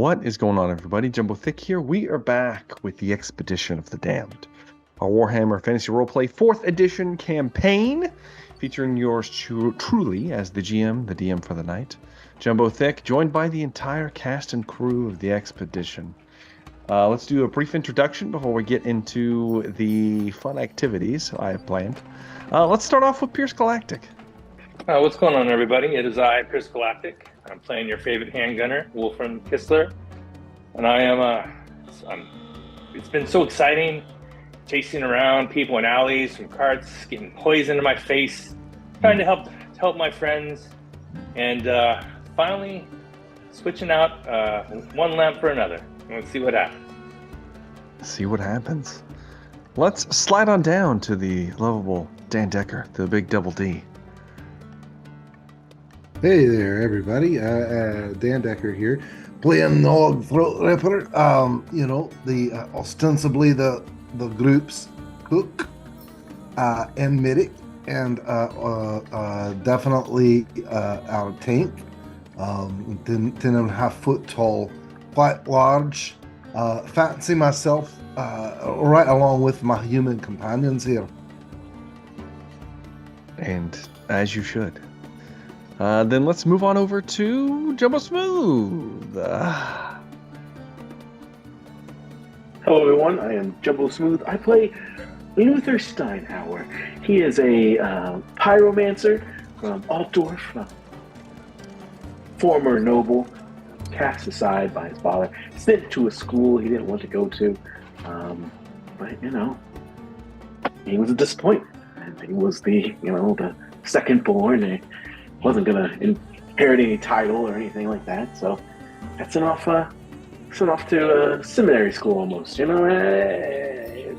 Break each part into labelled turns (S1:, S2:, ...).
S1: What is going on, everybody? Jumbo Thick here. We are back with the Expedition of the Damned, our Warhammer Fantasy Roleplay 4th Edition campaign, featuring yours truly as the GM, the DM for the night, Jumbo Thick, joined by the entire cast and crew of the expedition. Let's do a brief introduction before we get into the fun activities I have planned. Let's start off with Pierce Galactic.
S2: What's going on, everybody? It is I, Chris Galactic. I'm playing your favorite handgunner, Wolfram Kistler, and I am. It's been so exciting, chasing around people in alleys, from carts, getting poison in my face, trying to help my friends, and finally switching out one lamp for another. Let's see what happens.
S1: See what happens. Let's slide on down to the lovable Dan Decker, the big double D.
S3: Hey there, everybody. Dan Decker here, playing the Hog Throat Ripper. Ostensibly the group's cook and medic, and definitely our tank. 10.5 foot tall, quite large. Fancy myself right along with my human companions here.
S1: And as you should. Then let's move on over to Jumbo Smooth.
S4: Hello, everyone. I am Jumbo Smooth. I play Luther Steinhauer. He is a pyromancer from Altdorf, former noble, cast aside by his father, sent to a school he didn't want to go to. But he was a disappointment. And he was the second born. And wasn't gonna inherit any title or anything like that, so I sent off to seminary school almost. This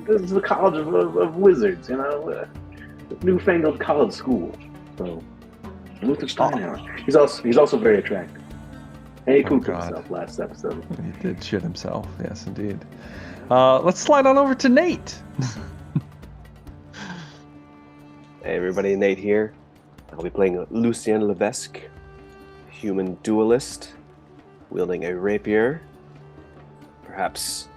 S4: is the college of wizards, newfangled college school. So Luther Steinhauer. He's also very attractive. And he pooped himself last episode.
S1: He did shit himself, yes, indeed. Let's slide on over to Nate.
S5: Hey everybody, Nate here. I'll be playing Lucien Levesque, human duelist, wielding a rapier. Perhaps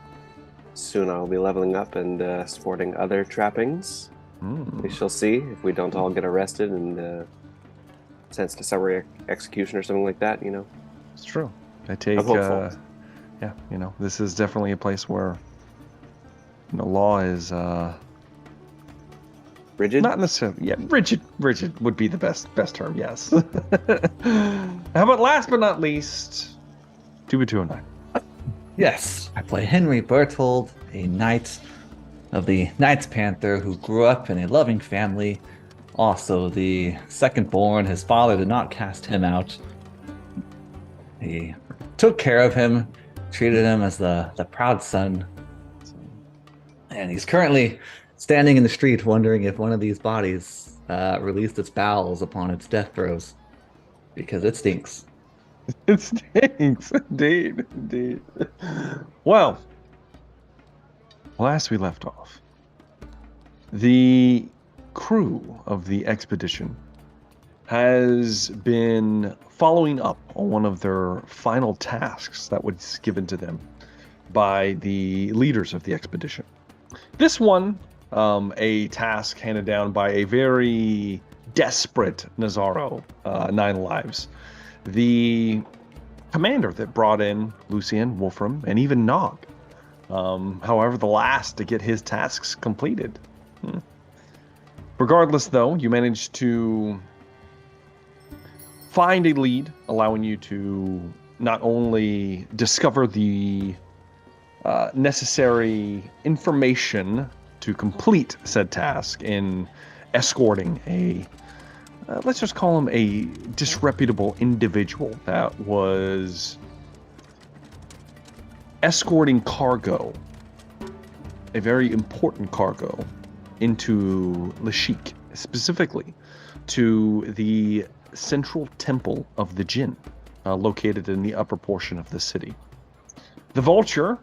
S5: soon I'll be leveling up and sporting other trappings. We shall see if we don't all get arrested and sentenced to summary execution or something like that,
S1: It's true. I take, this is definitely a place where, law is,
S5: rigid?
S1: Not necessarily. Yeah, rigid. Rigid would be the best term. Yes. How about last but not least, 209?
S6: Yes, I play Henry Berthold, a knight of the Knights Panther who grew up in a loving family. Also, the second born. His father did not cast him out. He took care of him, treated him as the proud son, and he's currently standing in the street wondering if one of these bodies released its bowels upon its death throes, because it stinks.
S1: It stinks, indeed. Well, last we left off, the crew of the expedition has been following up on one of their final tasks that was given to them by the leaders of the expedition. This one, a task handed down by a very desperate Nazaro, 9 lives. The commander that brought in Lucien, Wolfram, and even Nog. However, the last to get his tasks completed. Regardless, though, you managed to find a lead, allowing you to not only discover the necessary information to complete said task in escorting a, let's just call him a disreputable individual that was escorting cargo, a very important cargo, into Lashik, specifically to the central temple of the Jinn, located in the upper portion of the city. The vulture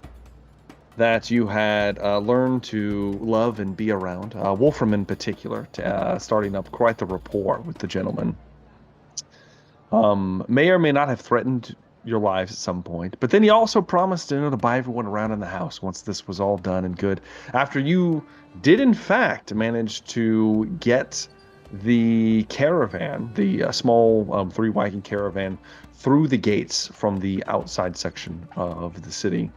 S1: that you had learned to love and be around, Wolfram in particular, starting up quite the rapport with the gentleman, may or may not have threatened your lives at some point. But then he also promised, to buy everyone around in the house once this was all done and good. After you did, in fact, manage to get the caravan, the small three-wagon caravan, through the gates from the outside section of the city.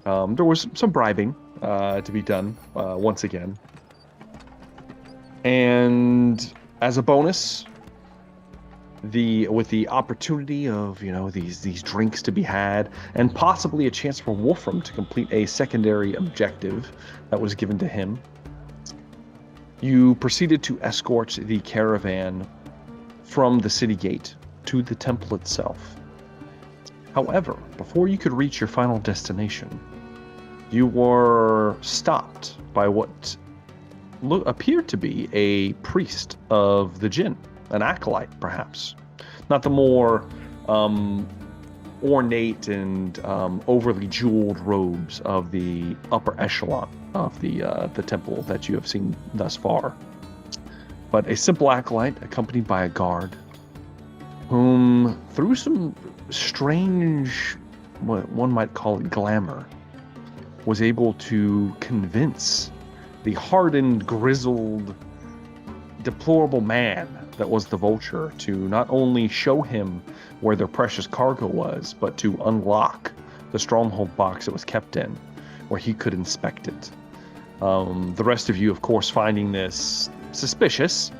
S1: There was some bribing to be done once again. And as a bonus, with the opportunity of these drinks to be had, and possibly a chance for Wolfram to complete a secondary objective that was given to him, you proceeded to escort the caravan from the city gate to the temple itself. However, before you could reach your final destination, you were stopped by what appeared to be a priest of the Jinn, an acolyte, perhaps. Not the more ornate and overly jeweled robes of the upper echelon of the temple that you have seen thus far, but a simple acolyte accompanied by a guard, whom, through some strange, what one might call it, glamour, was able to convince the hardened, grizzled, deplorable man that was the Vulture to not only show him where their precious cargo was, but to unlock the stronghold box it was kept in, where he could inspect it. The rest of you, of course, finding this suspicious,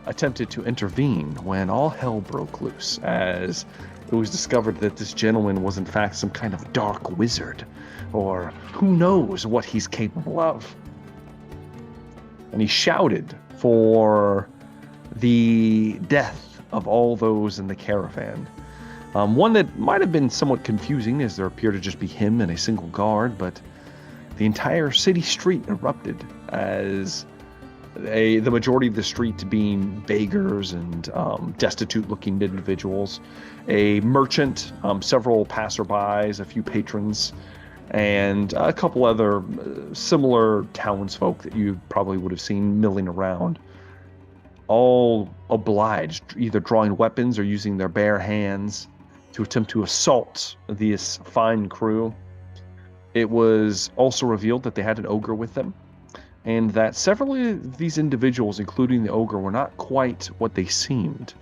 S1: attempted to intervene when all hell broke loose, as it was discovered that this gentleman was in fact some kind of dark wizard, or who knows what he's capable of. And he shouted for the death of all those in the caravan. One that might have been somewhat confusing, as there appeared to just be him and a single guard, but the entire city street erupted, as the majority of the street being beggars and destitute-looking individuals, a merchant, several passerbys, a few patrons, and a couple other similar townsfolk that you probably would have seen milling around, all obliged, either drawing weapons or using their bare hands to attempt to assault this fine crew. It was also revealed that they had an ogre with them, and that several of these individuals, including the ogre, were not quite what they seemed,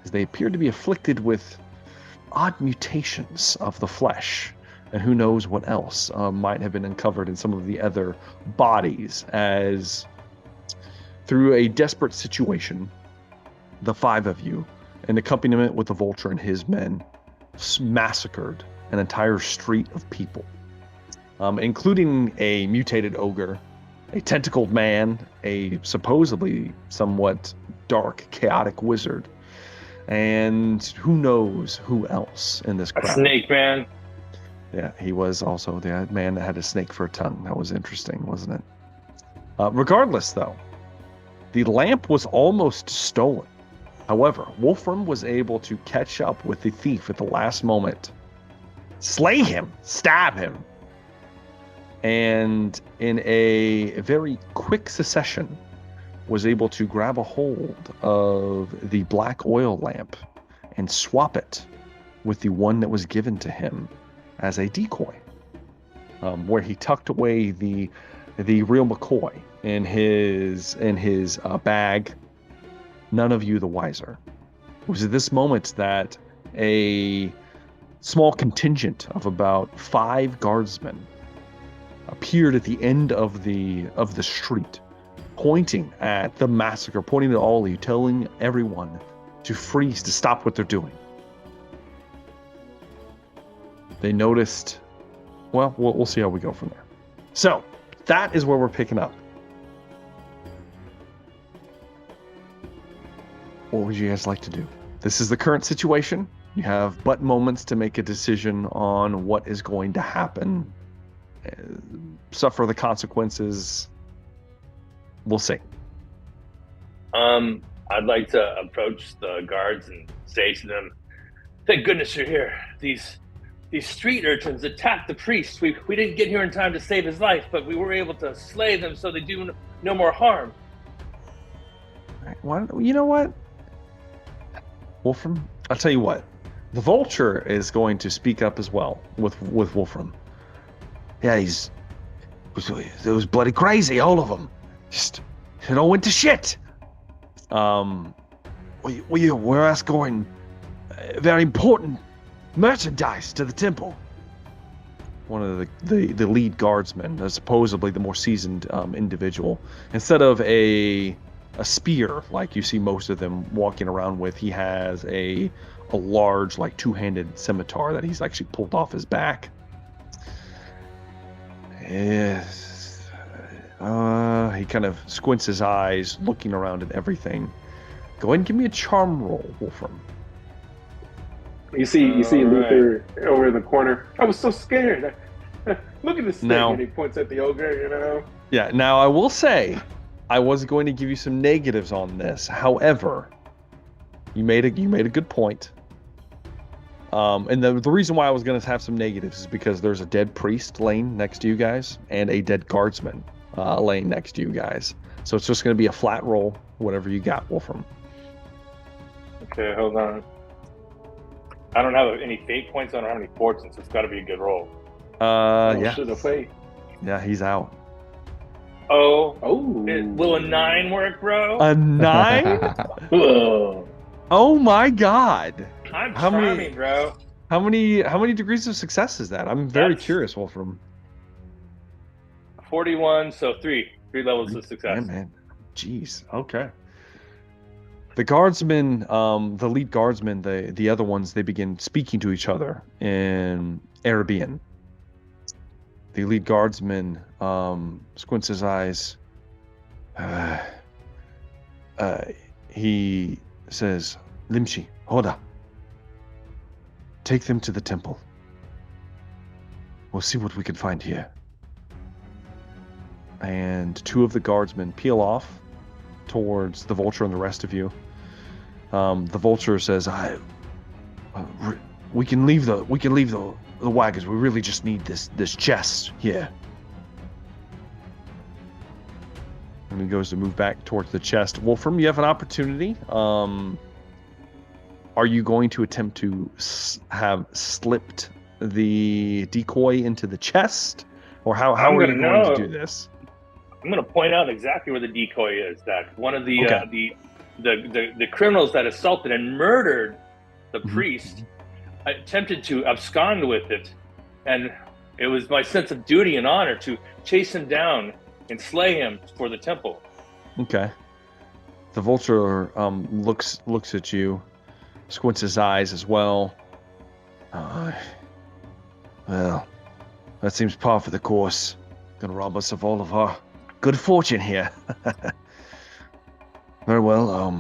S1: as they appeared to be afflicted with odd mutations of the flesh, and who knows what else might have been uncovered in some of the other bodies, as through a desperate situation, the five of you, in accompaniment with the Vulture and his men, massacred an entire street of people, including a mutated ogre, a tentacled man, a supposedly somewhat dark, chaotic wizard, and who knows who else in this crowd.
S2: A snake man.
S1: Yeah, he was also the man that had a snake for a tongue. That was interesting, wasn't it? Regardless, though, the lamp was almost stolen. However, Wolfram was able to catch up with the thief at the last moment, slay him, stab him, and in a very quick succession was able to grab a hold of the black oil lamp and swap it with the one that was given to him as a decoy, where he tucked away the real McCoy in his bag, none of you the wiser. It was at this moment that a small contingent of about 5 guardsmen appeared at the end of the street, pointing at the massacre, pointing at all of you, telling everyone to freeze, to stop what they're doing. They noticed, well, we'll see how we go from there. So, that is where we're picking up. What would you guys like to do? This is the current situation. You have but moments to make a decision on what is going to happen. Suffer the consequences. We'll see.
S2: I'd like to approach the guards and say to them, "Thank goodness you're here. These street urchins attacked the priest. We didn't get here in time to save his life, but we were able to slay them so they do no more harm."
S1: You know what, Wolfram? I'll tell you what. The vulture is going to speak up as well with Wolfram. Yeah, it was bloody crazy, all of them. Just it all went to shit. We're escorting very important merchandise to the temple. One of the lead guardsmen, supposedly the more seasoned individual, instead of a spear like you see most of them walking around with, he has a large, like, two-handed scimitar that he's actually pulled off his back. Yes. He kind of squints his eyes, looking around at everything. Go ahead and give me a charm roll, Wolfram.
S4: You see Luther over in the corner. I was so scared. Look at this thing, and he points at the ogre.
S1: Yeah. Now I will say, I was going to give you some negatives on this. However, you made a good point. And the reason why I was going to have some negatives is because there's a dead priest laying next to you guys and a dead guardsman laying next to you guys. So it's just going to be a flat roll, whatever you got, Wolfram.
S2: Okay, hold on. I don't have any fate points. I don't have any fortune, so it's got to be a good roll.
S1: Yeah.
S4: Should have fate.
S1: Yeah, he's out.
S2: Oh.
S4: Oh.
S2: Will a 9 work, bro?
S1: A 9? Oh my God.
S2: I'm charming, bro.
S1: How many degrees of success is that? I'm very curious, Wolfram.
S2: 41, so 3 levels of success.
S1: Yeah, man. Jeez. Okay. The guardsmen, the lead guardsmen, the other ones, they begin speaking to each other in Arabian. The lead guardsman squints his eyes. He says, Limshi, Hoda. Take them to the temple. We'll see what we can find here. And 2 of the guardsmen peel off towards the vulture and the rest of you. The vulture says, we can leave the wagons. We really just need this chest here. And he goes to move back towards the chest. Wolfram, you have an opportunity. Are you going to attempt to have slipped the decoy into the chest? Or how are you going to do this?
S2: I'm going to point out exactly where the decoy is. That one of the criminals that assaulted and murdered the priest attempted to abscond with it, and it was my sense of duty and honor to chase him down and slay him for the temple.
S1: Okay. The vulture looks at you, squints his eyes as well. Well, that seems par for the course. Gonna rob us of all of our good fortune here. Very well.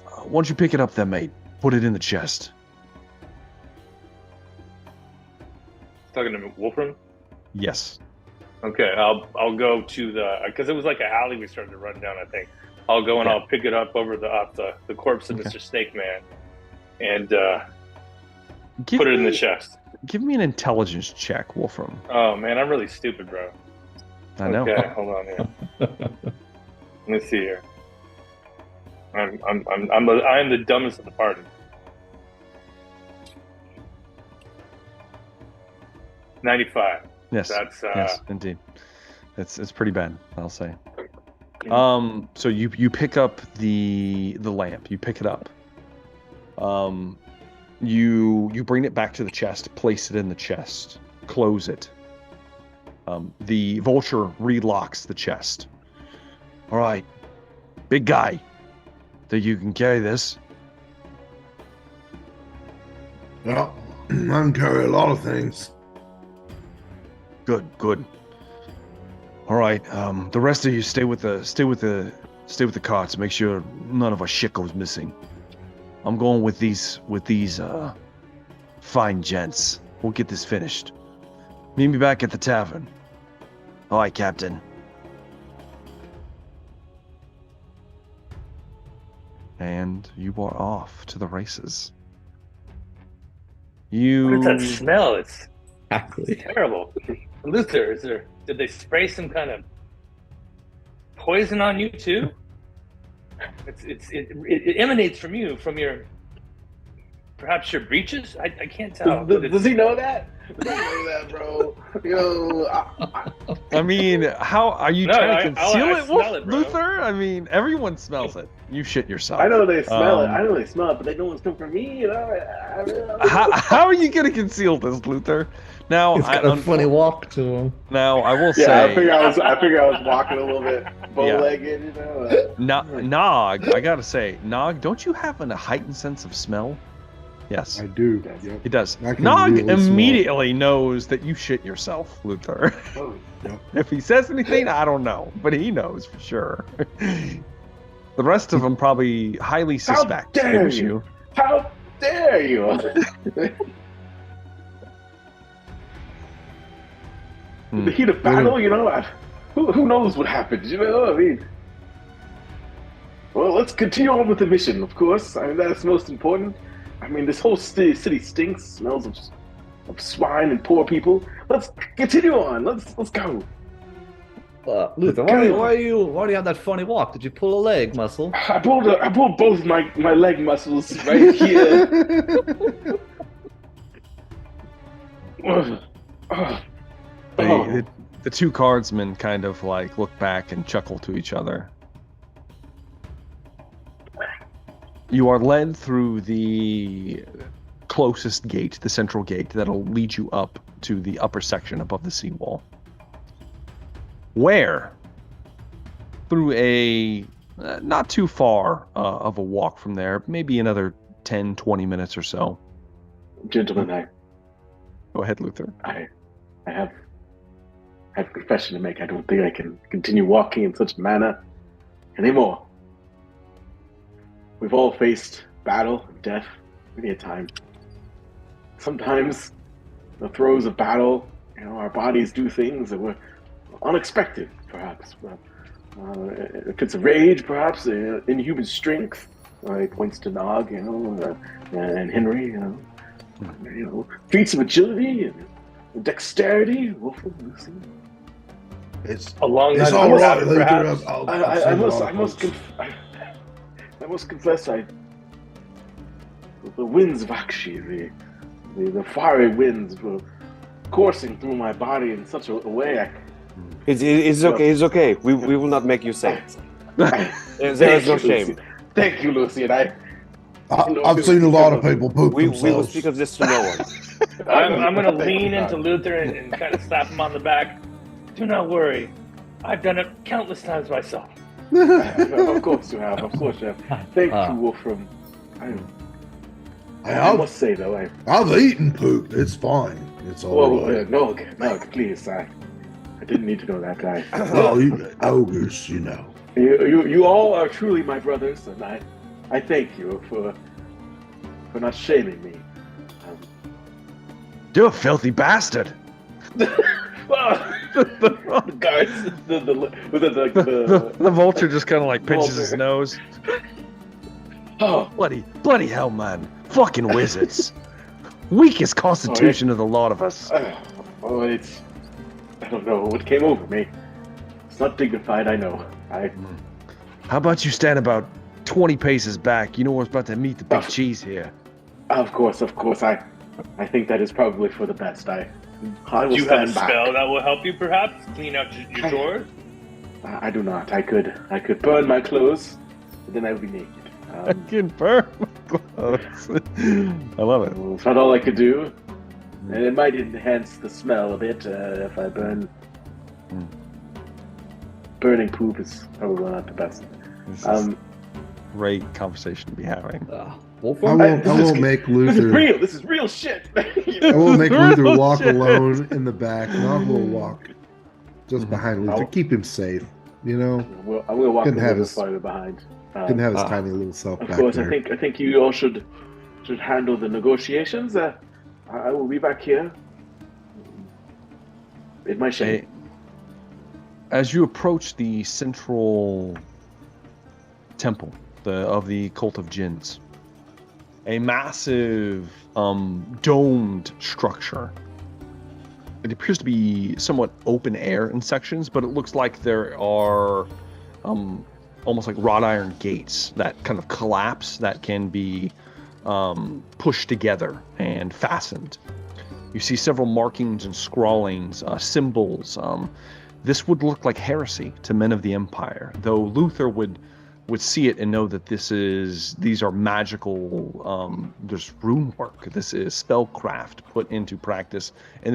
S1: Why don't you pick it up then, mate? Put it in the chest.
S2: Talking to Wolfram?
S1: Yes.
S2: Okay, I'll go to because it was like an alley we started to run down, I think. I'll go and I'll pick it up off the corpse of Mr. Snake Man and put it in the chest.
S1: Give me an intelligence check, Wolfram.
S2: Oh man, I'm really stupid, bro.
S1: I know.
S2: Okay, hold on here. Let me see here. I am the dumbest of the party. $95.
S1: Yes. Yes, indeed. It's pretty bad, I'll say. So you pick up the lamp. You pick it up. You bring it back to the chest. Place it in the chest. Close it. The vulture relocks the chest. All right, big guy. Think you can carry this?
S3: Well, I can carry a lot of things.
S1: Good. All right. The rest of you stay with the carts. Make sure none of our shit goes missing. I'm going with these fine gents. We'll get this finished. Meet me back at the tavern. All right, Captain. And you are off to the races.
S2: What is that smell? It's
S6: Exactly.
S2: terrible. Luther, did they spray some kind of poison on you too? It emanates from you, from your Perhaps your breeches? I can't tell.
S4: Does he know that? Does he know that, bro? You know,
S1: I mean, how are you
S2: No,
S1: trying to conceal
S2: I
S1: it,
S2: smell it, bro.
S1: Luther? I mean, everyone smells it. You shit yourself.
S4: I know they smell it.
S1: Um,
S4: I know they smell it, but they know it's come from me. You know.
S1: How are you going to conceal this, Luther? Now,
S6: He's got a funny walk to him.
S1: Now, I will
S4: Yeah,
S1: say,
S4: I figure I was walking a little bit bow-legged, you know.
S1: Nog, I gotta say, Nog, don't you have a heightened sense of smell? Yes,
S3: I do. Yep.
S1: he does.
S3: I can
S1: Nog
S3: really smell it.
S1: immediately knows that you shit yourself, Luther.
S4: Oh,
S3: Yep.
S1: If he says anything, I don't know, but he knows for sure. The rest of them probably highly suspect.
S4: dare
S1: It was
S4: you. how dare you? In the heat of battle, you know, who knows what happens, you know? I mean, well, let's continue on with the mission, of course. I mean, that's most important. I mean, this whole city stinks, smells of swine and poor people. Let's continue on. Let's go.
S6: Luther, why do you have that funny walk? Did you pull a leg muscle?
S4: I pulled both my leg muscles right here.
S1: The two cardsmen kind of like look back and chuckle to each other. You are led through the closest gate, the central gate, that'll lead you up to the upper section above the seawall. Where, through a not too far of a walk from there, maybe another 10, 20 minutes or so.
S4: Gentlemen,
S1: Go ahead, Luther.
S4: I have a confession to make. I don't think I can continue walking in such a manner anymore. We've all faced battle and death many a time. Sometimes, in the throes of battle, you know, our bodies do things that were unexpected, perhaps. If it's rage, perhaps inhuman strength, like points to Nog, you know, and Henry, you know, feats of agility and dexterity. Wolfram, Lucy.
S3: It's
S2: Along
S3: it's
S2: that
S3: all right,
S2: perhaps.
S3: Luther.
S4: I must confess, the winds of Akshi, the fiery winds were coursing through my body in such a way.
S5: It's okay. It's okay. We will not make you say it. There is no shame.
S4: Thank you, Lucy. And
S3: I've seen a lot of people poop
S5: We will
S3: themselves.
S5: speak of this to no one.
S2: I'm going to lean into Luther and kind of slap him on the back. Do not worry. I've done it countless times myself.
S4: Of course you have. Of course you have. Thank you, Wolfram. I must say, though,
S3: I've eaten poop. It's fine. It's all right.
S4: No, please. I didn't need to know that guy.
S3: Well, you ogres, you know.
S4: You all are truly my brothers, and I thank you for not shaming me.
S1: You're a filthy bastard.
S4: The guards,
S1: The vulture just kind of like pinches his nose.
S4: Oh,
S1: Bloody hell, man. Fucking wizards. Weakest constitution of the lot of us.
S4: I don't know what came over me. It's not dignified, I know.
S1: How about you stand about 20 paces back? You know we're about to meet the big cheese here.
S4: Of course. I think that is probably for the best. I will
S2: Do you have a
S4: stand back.
S2: spell that will help you, perhaps? Clean out your drawers?
S4: I do not. I could burn my clothes, but then I would be naked.
S1: I can burn my clothes. I love it.
S4: It's not all I could do, and it might enhance the smell a bit if I burn. Burning poop is probably not the best.
S1: This is great conversation to be having.
S3: I
S6: Wolfram?
S3: won't make Luther.
S4: This is real shit.
S3: I won't make
S1: Real
S3: Luther walk
S1: shit.
S3: alone in the back. Nog will walk just behind Luther.
S4: I'll-
S3: Keep him safe. You know,
S4: I'm gonna walk a
S3: Couldn't have
S4: little
S3: his-
S4: farther behind.
S3: can have his tiny little self
S4: Of
S3: back
S4: course,
S3: there.
S4: I think you all should handle the negotiations. I will be back here. In my shade.
S1: As you approach the central temple of the cult of Jinns, a massive domed structure. It appears to be somewhat open air in sections, but it looks like there are almost like wrought iron gates that kind of collapse that can be pushed together and fastened. You see several markings and scrawlings, symbols. This would look like heresy to men of the Empire, though Luther would see it and know that these are magical, there's rune work. This is spellcraft put into practice in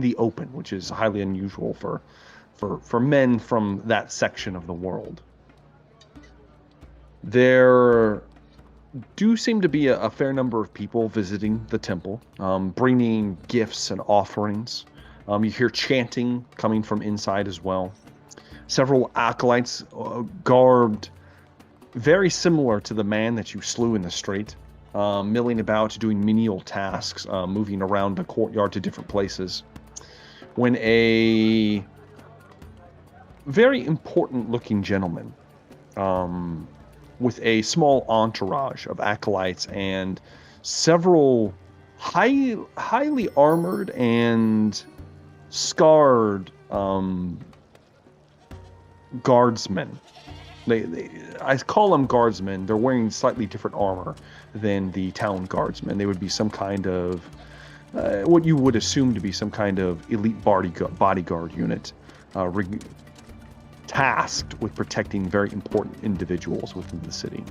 S1: the open, which is highly unusual for men from that section of the world. There do seem to be a fair number of people visiting the temple, bringing gifts and offerings. You hear chanting coming from inside as well. Several acolytes garbed very similar to the man that you slew in the street, milling about, doing menial tasks, moving around the courtyard to different places. When a very important-looking gentleman, with a small entourage of acolytes and several highly armored and scarred guardsmen. I call them guardsmen. They're wearing slightly different armor than the town guardsmen. They would be some kind of what you would assume to be some kind of elite bodyguard unit, tasked with protecting very important individuals within the city.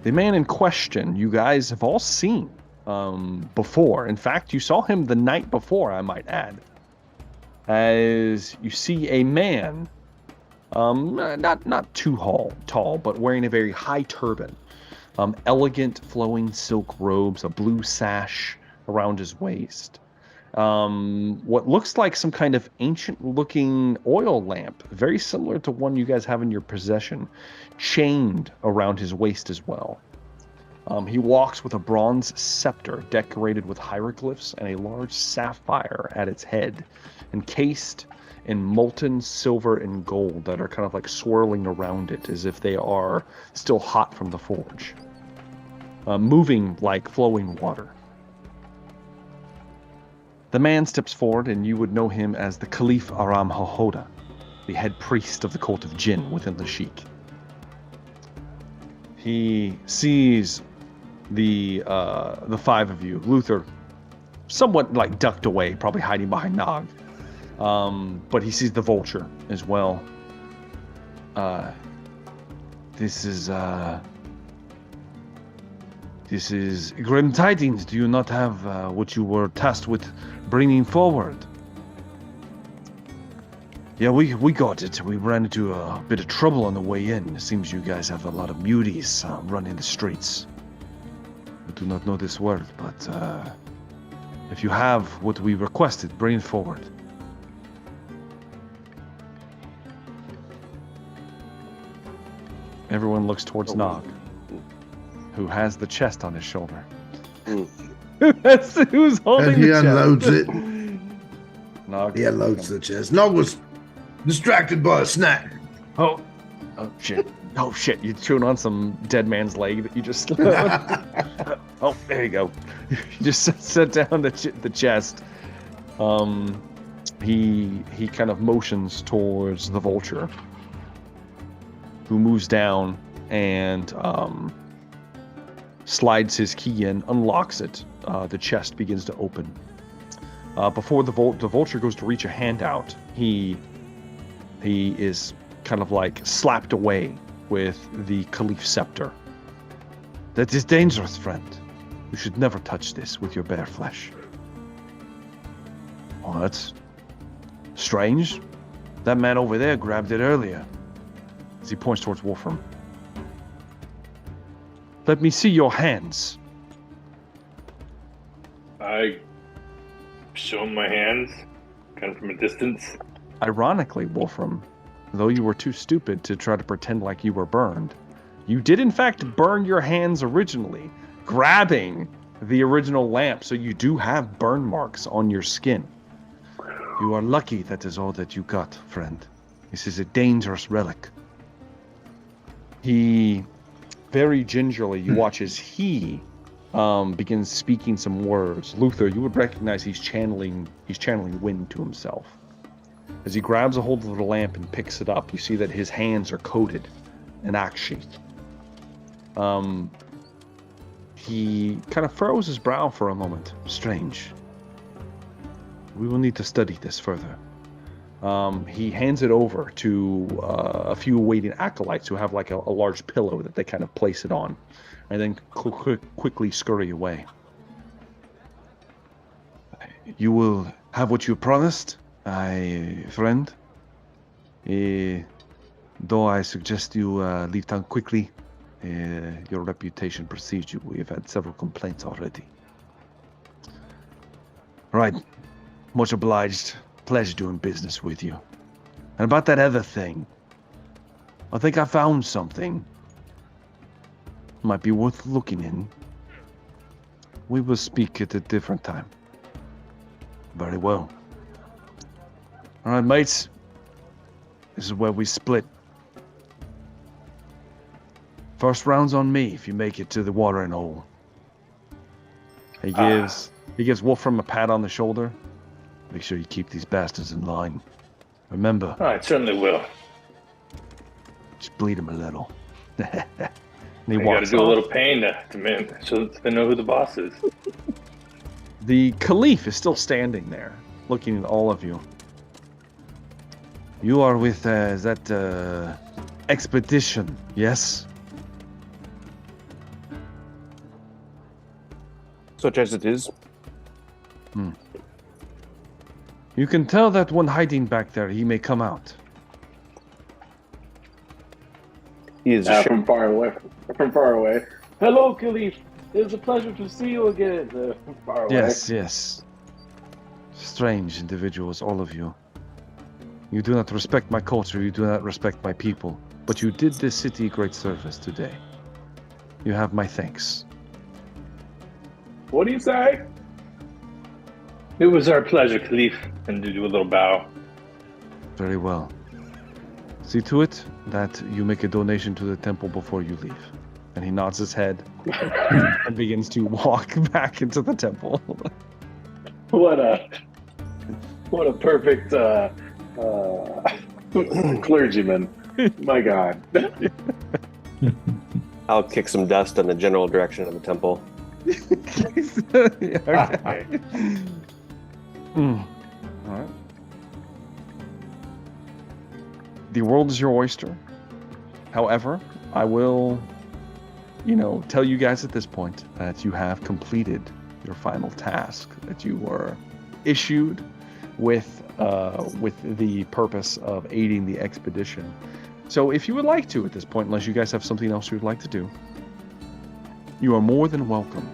S1: The man in question, you guys have all seen before. In fact, you saw him the night before, I might add. As you see a man, not too tall, but wearing a very high turban, elegant flowing silk robes, a blue sash around his waist. What looks like some kind of ancient-looking oil lamp, very similar to one you guys have in your possession, chained around his waist as well. He walks with a bronze scepter decorated with hieroglyphs and a large sapphire at its head, encased in molten silver and gold that are kind of like swirling around it as if they are still hot from the forge, moving like flowing water. The man steps forward, and you would know him as the Caliph Aram Hohoda, the head priest of the cult of Jinn within the Sheik. He sees the five of you. Luther, somewhat like ducked away, probably hiding behind Nog. But he sees the vulture as well. This is grim tidings. Do you not have what you were tasked with bringing forward? Yeah, we got it. We ran into a bit of trouble on the way in. It seems you guys have a lot of muties running the streets. I do not know this word, but if you have what we requested, bring it forward. Everyone looks towards Nog, who has the chest on his shoulder. Who's holding
S3: And he
S1: the chest?
S3: unloads it.
S1: Nog.
S3: He unloads the chest. Nog was distracted by a snack.
S1: Oh shit. Oh shit, you're chewing on some dead man's leg that you just Oh, there you go. You just set down the chest. He kind of motions towards the vulture, who moves down and slides his key in, unlocks it. The chest begins to open. Before the vulture goes to reach a hand out, he is kind of like slapped away with the Caliph's scepter. That is dangerous, friend. You should never touch this with your bare flesh. Oh, that's strange. That man over there grabbed it earlier. As he points towards Wolfram. Let me see your hands.
S2: I show him my hands, kind of from a distance.
S1: Ironically, Wolfram, though you were too stupid to try to pretend like you were burned, you did in fact burn your hands originally, grabbing the original lamp, so you do have burn marks on your skin. You are lucky that is all that you got, friend. This is a dangerous relic. He, very gingerly, you watch as he begins speaking some words. Luther, you would recognize he's channeling wind to himself. As he grabs a hold of the lamp and picks it up, you see that his hands are coated in axe sheath. he kind of furrows his brow for a moment. Strange. We will need to study this further. He hands it over to a few waiting acolytes who have like a large pillow that they kind of place it on, and then quickly scurry away. You will have what you promised, friend. Though I suggest you leave town quickly, your reputation precedes you. We have had several complaints already. Right. Much obliged. Pleasure doing business with you. And about that other thing, I think I found something. Might be worth looking in. We will speak at a different time. Very well. All right, mates. This is where we split. First round's on me if you make it to the watering hole. He gives Wolfram a pat on the shoulder. Make sure you keep these bastards in line. Remember.
S2: I certainly will.
S1: Just bleed him a little. And he
S2: You got to
S1: walks
S2: do a
S1: off.
S2: little pain so they know who the boss is.
S1: The Caliph is still standing there, looking at all of you. You are with that expedition, yes?
S5: Such as it is.
S1: You can tell that one hiding back there, he may come out.
S5: He is
S4: From far away. From far away. Hello, Khalif. It's a pleasure to see you again. From far away.
S1: Yes. Strange individuals, all of you. You do not respect my culture, you do not respect my people, but you did this city great service today. You have my thanks.
S4: What do you say?
S2: It was our pleasure, Khalif, and to do a little bow.
S1: Very well. See to it that you make a donation to the temple before you leave. And he nods his head and begins to walk back into the temple.
S4: What a perfect clergyman. My God.
S5: I'll kick some dust in the general direction of the temple.
S1: Okay. All right. The world is your oyster. However, I will, tell you guys at this point that you have completed your final task that you were issued with the purpose of aiding the expedition. So if you would like to at this point, unless you guys have something else you would like to do, you are more than welcome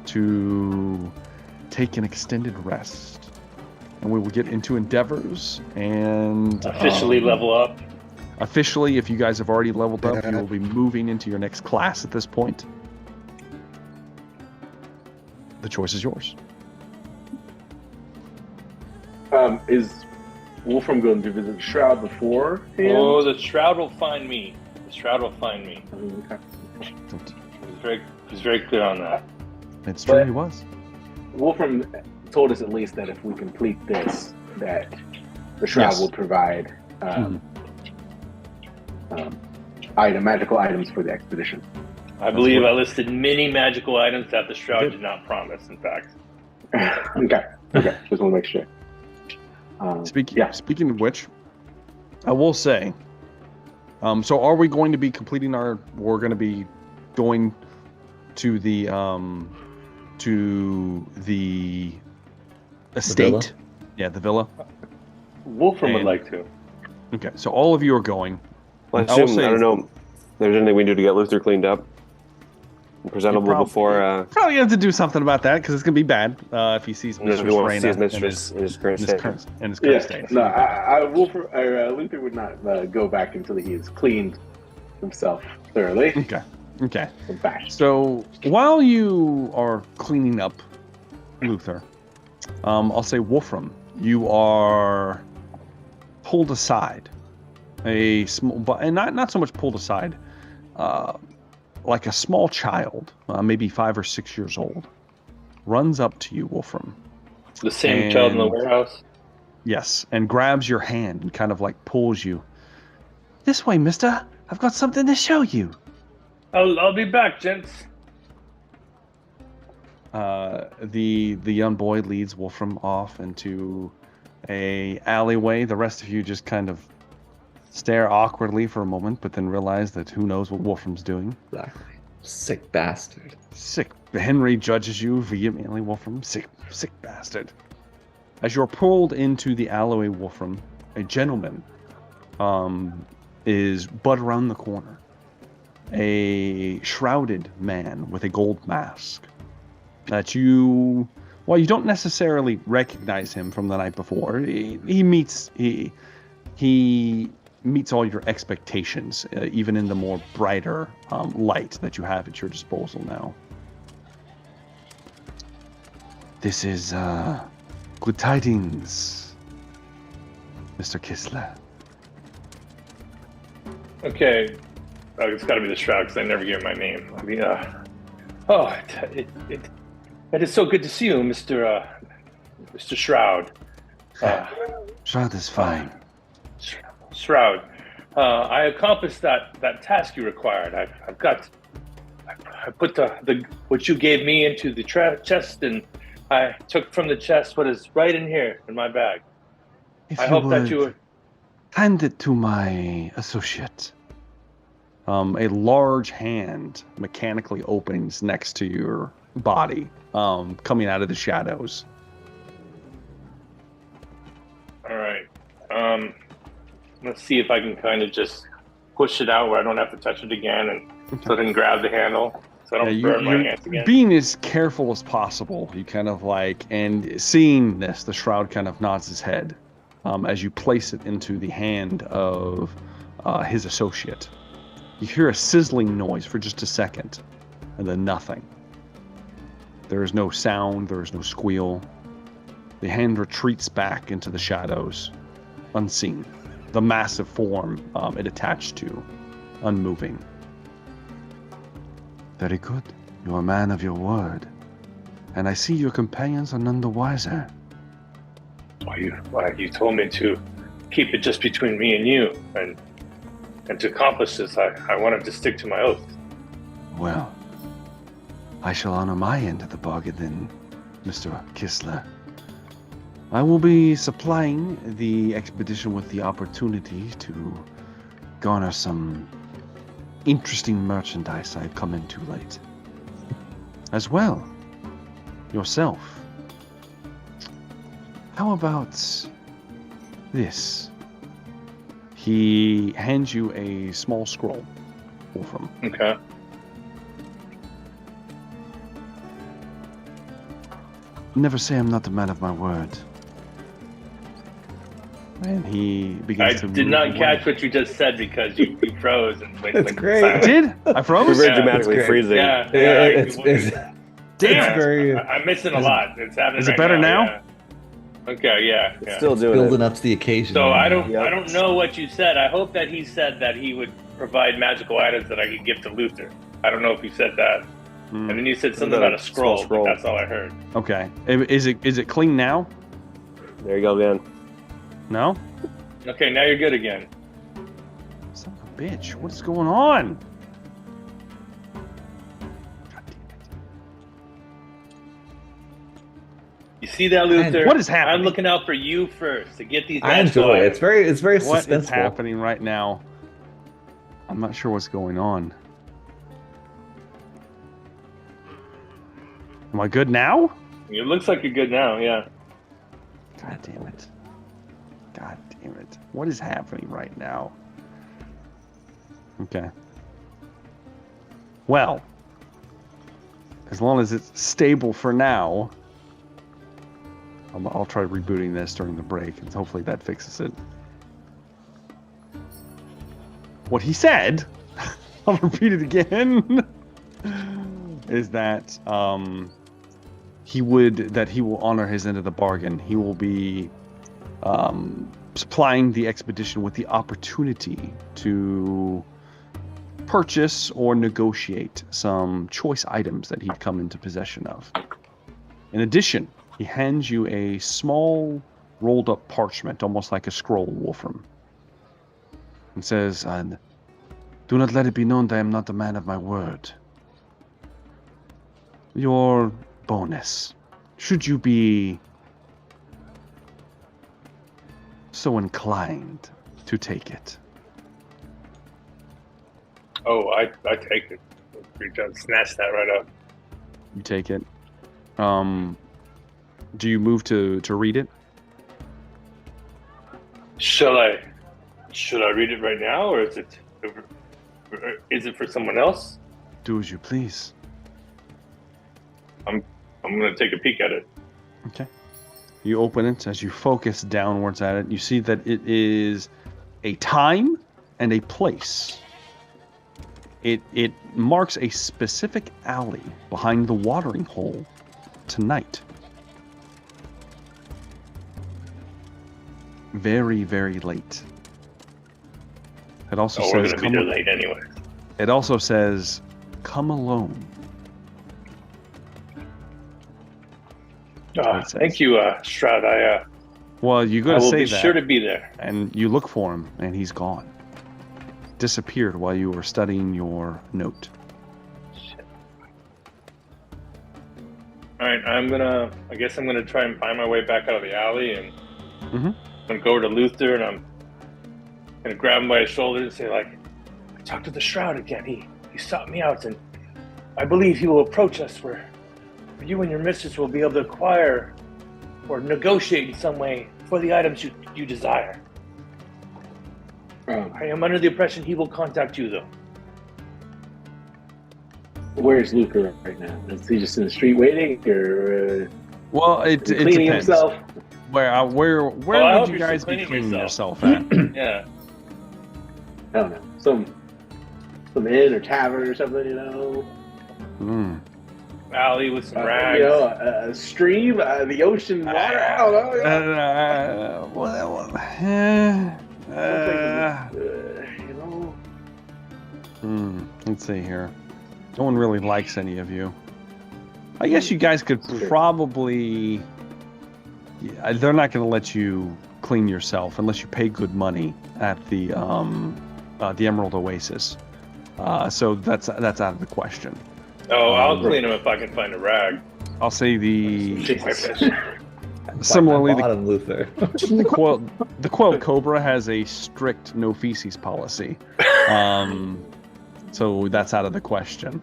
S1: to take an extended rest. And we will get into endeavors and
S2: Officially level up.
S1: Officially, if you guys have already leveled up, you will be moving into your next class at this point. The choice is yours.
S4: Is Wolfram going to visit Shroud before?
S2: Oh, the Shroud will find me. The Shroud will find me. He's very clear on that.
S1: It's true, he was.
S4: Wolfram told us at least that if we complete this, that the Shroud will provide magical items for the expedition.
S2: I believe I listed many magical items that the Shroud did not promise, in fact.
S4: Okay. Just want to make sure.
S1: Speaking of which, I will say, so are we going to be completing we're going to be going to the estate? The villa.
S2: Wolfram would like to.
S1: Okay, so all of you are going.
S5: Well, I don't know if there's anything we can do to get Luther cleaned up and presentable before.
S1: Probably have to do something about that because it's going to be bad if he sees Mistress Reyna
S5: in his current state.
S1: state.
S4: No, Luther would not go back until he has cleaned himself thoroughly.
S1: Okay. So while you are cleaning up, Luther, I'll say Wolfram, you are pulled aside, and not so much pulled aside, like a small child, maybe 5 or 6 years old, runs up to you, Wolfram.
S2: The same child in the warehouse?
S1: Yes, and grabs your hand and kind of like pulls you. This way, mister. I've got something to show you.
S2: I'll be back, gents.
S1: the young boy leads Wolfram off into a alleyway. The rest of you just kind of stare awkwardly for a moment, but then realize that who knows what Wolfram's doing.
S6: Exactly. Sick bastard.
S1: Sick. Henry judges you vehemently, Wolfram. Sick bastard. As you're pulled into the alleyway, Wolfram, a gentleman is but around the corner. A shrouded man with a gold mask that you don't necessarily recognize him from the night before. He meets all your expectations, even in the more brighter light that you have at your disposal now. This is good tidings, Mr. Kistler.
S2: Okay. It's got to be the Shroud because I never give my name. I mean, it is so good to see you, Mr. Shroud.
S1: Shroud is fine.
S2: Shroud, I accomplished that task you required. I put the what you gave me into the chest, and I took from the chest what is right in here in my bag.
S1: If
S2: I hope that you would
S1: hand it to my associate. A large hand mechanically opens next to your body, coming out of the shadows.
S2: All right. Let's see if I can kind of just push it out where I don't have to touch it again, and so I can grab the handle so I don't burn my hands again.
S1: Being as careful as possible, you kind of and seeing this, the Shroud kind of nods his head as you place it into the hand of his associate. You hear a sizzling noise for just a second, and then nothing. There is no sound, there is no squeal. The hand retreats back into the shadows, unseen. The massive form it attached to, unmoving. Very good. You are a man of your word. And I see your companions are none the wiser.
S2: Why you told me to keep it just between me and you, and to accomplish this, I wanted to stick to my oath.
S1: Well, I shall honor my end of the bargain then, Mr. Kistler. I will be supplying the expedition with the opportunity to garner some interesting merchandise I've come in too late. As well, yourself. How about this? He hands you a small scroll, Wolfram.
S2: Okay.
S1: Never say I'm not a man of my word. And he begins to
S2: I did
S1: move
S2: not
S1: away.
S2: catch what you just said because you froze and went
S6: That's great.
S1: I did? I froze?
S5: We're very
S2: Yeah,
S5: dramatically
S6: that's
S5: freezing.
S2: Yeah,
S6: It's
S2: Damn,
S6: very
S2: I'm missing a lot. It's happening.
S1: Is it
S2: right
S1: better now?
S2: Yeah. Okay, yeah.
S5: It's still doing
S6: building
S5: it.
S6: up to the occasion.
S2: So I
S5: Yep.
S2: don't know what you said. I hope that he said that he would provide magical items that I could give to Luther. I don't know if he said that. And then you said something about a
S5: Small
S2: scroll.
S5: scroll.
S2: But that's all I heard.
S1: Okay. Is it clean now?
S5: There you go again.
S1: No?
S2: Okay, now you're good again.
S1: Son of a bitch. What's going on? God damn
S2: You see that, Luther?
S1: What is happening?
S2: I'm looking out for you first to get these.
S6: I
S2: magical
S6: enjoy it.
S2: items.
S6: It's very
S1: it. What is
S6: suspenseful.
S1: happening right now? I'm not sure what's going on. Am I good now?
S2: It looks like you're good now. Yeah.
S1: God damn it. God damn it. What is happening right now? Okay. Well, as long as it's stable for now, I'll try rebooting this during the break, and hopefully that fixes it. What he said, I'll repeat it again, is that he will honor his end of the bargain. He will be supplying the expedition with the opportunity to purchase or negotiate some choice items that he'd come into possession of. In addition, he hands you a small rolled up parchment, almost like a scroll, Wolfram, and says, "Do not let it be known that I am not a man of my word. Your bonus, should you be so inclined to take it.
S2: Oh, I take it. Reach out, snatch that right up.
S1: You take it. Do you move to read it?
S2: Should I read it right now, or is it for someone else?
S1: Do as you please.
S2: I'm gonna take a peek at it.
S1: Okay. You open it. As you focus downwards at it, you see that it is a time and a place. It marks a specific alley behind the watering hole tonight. Very, very late. It also
S2: We're
S1: says
S2: gonna be there late anyway.
S1: It also says, "Come alone."
S2: Thank you, Stroud.
S1: Well, you're
S2: I
S1: gonna
S2: will
S1: say
S2: be
S1: that,
S2: sure to be there.
S1: and you look for him, and he's gone. Disappeared while you were studying your note.
S2: Shit. All right, I guess I'm gonna try and find my way back out of the alley, and I'm gonna go over to Luther, and I'm gonna grab him by his shoulder and say, like, "I talked to the Shroud again. He sought me out, and I believe he will approach us where you and your mistress will be able to acquire or negotiate in some way for the items you desire. I am under the impression he will contact you, though."
S4: Where's Luther right now? Is he just in the street waiting, or
S1: Well, it
S4: cleaning
S1: depends.
S4: himself?
S1: Where
S2: I
S1: would
S2: hope
S1: you
S2: you're
S1: guys
S2: still
S1: be
S2: cleaning
S1: cleaning
S2: yourself.
S1: yourself at?
S2: Yeah.
S4: I don't know, some inn or tavern or something, you know.
S2: Alley with some rags.
S4: You know, a stream, the ocean water. I don't know. You know.
S1: Let's see here. No one really likes any of you. I guess you guys could probably. Yeah, they're not going to let you clean yourself unless you pay good money at the Emerald Oasis. So that's out of the question.
S2: Oh, I'll clean him if I can find a rag.
S1: I'll say the
S2: Jesus.
S1: similarly the
S6: Bottom Luther.
S1: the Coiled Cobra has a strict no feces policy. So that's out of the question.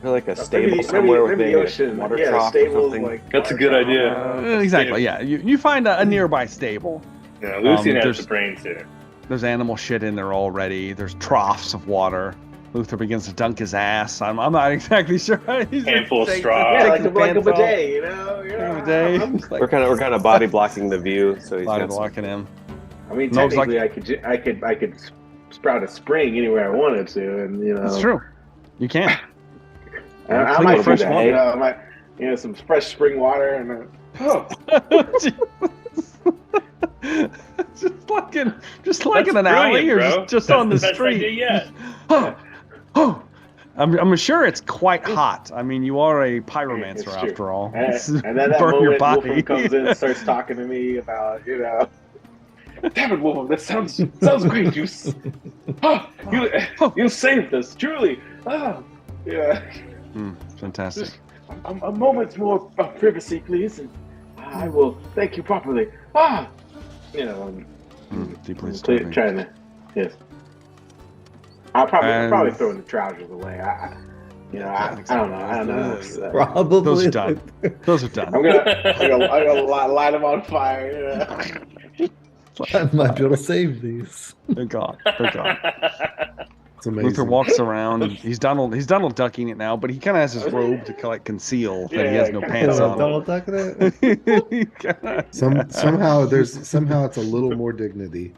S5: Or like a stable somewhere with
S4: maybe
S5: a
S4: ocean.
S5: water
S4: Yeah,
S5: trough or
S4: stable,
S5: something.
S4: like
S2: That's a good idea.
S1: Exactly. Yeah, you find a nearby stable.
S2: Yeah, Lucian has
S1: there's-
S2: the brains here.
S1: There's animal shit in there already. There's troughs of water. Luther begins to dunk his ass. I'm not exactly sure. He's
S2: Handful of
S1: takes-
S2: straw.
S4: Yeah,
S1: takes
S4: like
S1: his
S4: a
S1: pants off.
S4: bidet, you know.
S1: Bidet.
S5: We're kind of body blocking the view, so he's
S1: Body
S5: got some,
S1: blocking him.
S4: I mean,
S1: No, it's
S4: technically, I could sprout a spring anywhere I wanted to, and you know.
S1: That's true. You can.
S4: I
S1: Clean
S4: might do
S1: fresh
S4: that.
S1: water.
S4: You know, I might, some fresh spring water, and
S1: just like
S2: That's
S1: in an alley
S2: brilliant,
S1: or
S2: bro.
S1: just
S2: That's
S1: on the
S2: best
S1: street.
S2: idea yet.
S1: I'm sure it's quite hot. I mean, you are a pyromancer
S4: It's true.
S1: after all.
S4: and
S1: This
S4: then that
S1: burn your
S4: moment,
S1: body.
S4: Wolfram comes in and starts talking to me about, you know. Damn it, Wolfram! That sounds great. You saved us, truly. Oh, yeah.
S1: Fantastic.
S4: Just a moment more of privacy, please, and I will thank you properly. You know,
S1: Deeply disturbing.
S4: trying to, yes. I'll probably throw the trousers away. I don't know.
S6: Probably.
S1: Those are done. Those are done.
S4: I'm gonna light them on fire.
S3: I might be able to save these.
S1: They're gone. They're gone.
S3: It's amazing.
S1: Luther walks around. He's Donald ducking it now, but he kind of has his robe to like conceal that he has no pants on.
S3: Donald ducking it. Somehow it's a little more dignity.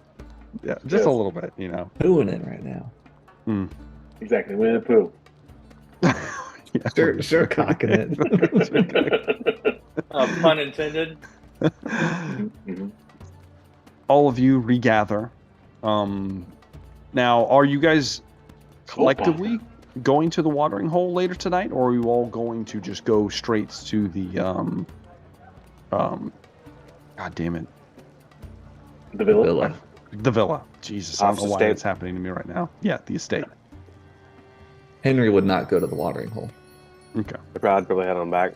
S1: Yeah, just a little bit, you know.
S6: Doing it right now.
S4: Exactly, Winnie the Pooh.
S1: Yeah.
S6: Sure, cocking it.
S2: Pun intended.
S1: All of you regather. Now, are you guys collectively going to the watering hole later tonight, or are you all going to just go straight to the God damn it,
S4: The villa.
S1: the villa? Jesus, I don't know why
S5: Estate.
S1: that's happening to me right now. Yeah, the estate.
S6: Henry would not go to the watering hole.
S1: Okay.
S5: I'd probably head on back.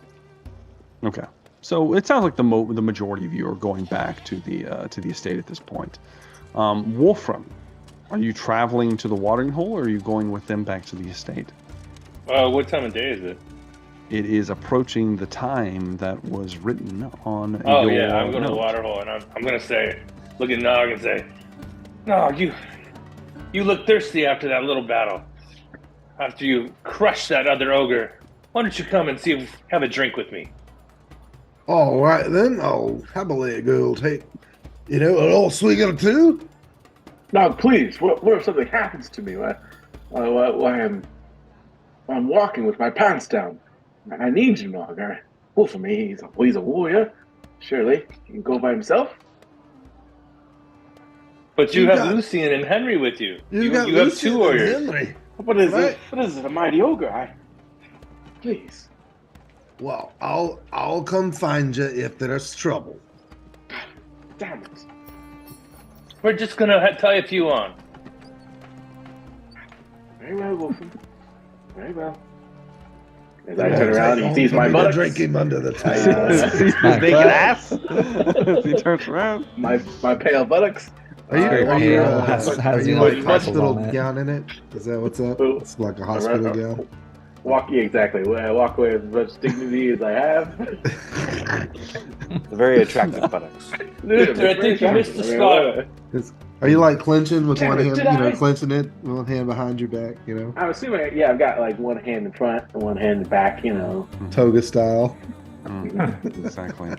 S1: Okay. So it sounds like the majority of you are going back to the estate at this point. Wolfram, are you traveling to the watering hole, or are you going with them back to the estate?
S2: What time of day is it?
S1: It is approaching the time that was written on
S2: Oh
S1: your
S2: yeah, I'm going to the
S1: note.
S2: water hole, and I'm going to say, look at Nog and say, Nog, you look thirsty after that little battle. After you crushed that other ogre, why don't you come and have a drink with me?
S3: All right then, I'll happily go take, an old swig or two.
S4: No, please. What if something happens to me? Why I'm walking with my pants down. I need you, Nog. Well, for me, he's a warrior. Surely he can go by himself.
S2: But you have Lucian and Henry with you. You have two warriors.
S3: Henry.
S4: What is it? What is it? A mighty ogre? Please.
S3: Well, I'll come find you if there's trouble.
S4: Damn it.
S2: We're just gonna tie a few on.
S4: Very well, Wolfram. Very well. As I turn around, he sees my buttocks.
S3: Drinking under the table.
S1: His naked ass. As he turns around.
S4: My pale buttocks.
S3: Are you like hospital
S6: on it.
S3: gown in it? Is that what's up?
S4: Oh.
S3: It's like a hospital gown.
S4: Exactly. I walk away with as much dignity as I have.
S5: The very attractive buttocks.
S2: I think you missed the spot.
S3: Are you like clenching with
S4: Damn
S3: one
S4: it,
S3: hand,
S4: did I?
S3: clenching it, one hand behind your back,
S4: I'm assuming, I've got like one hand in front and one hand in back,
S3: toga style.
S1: Exactly.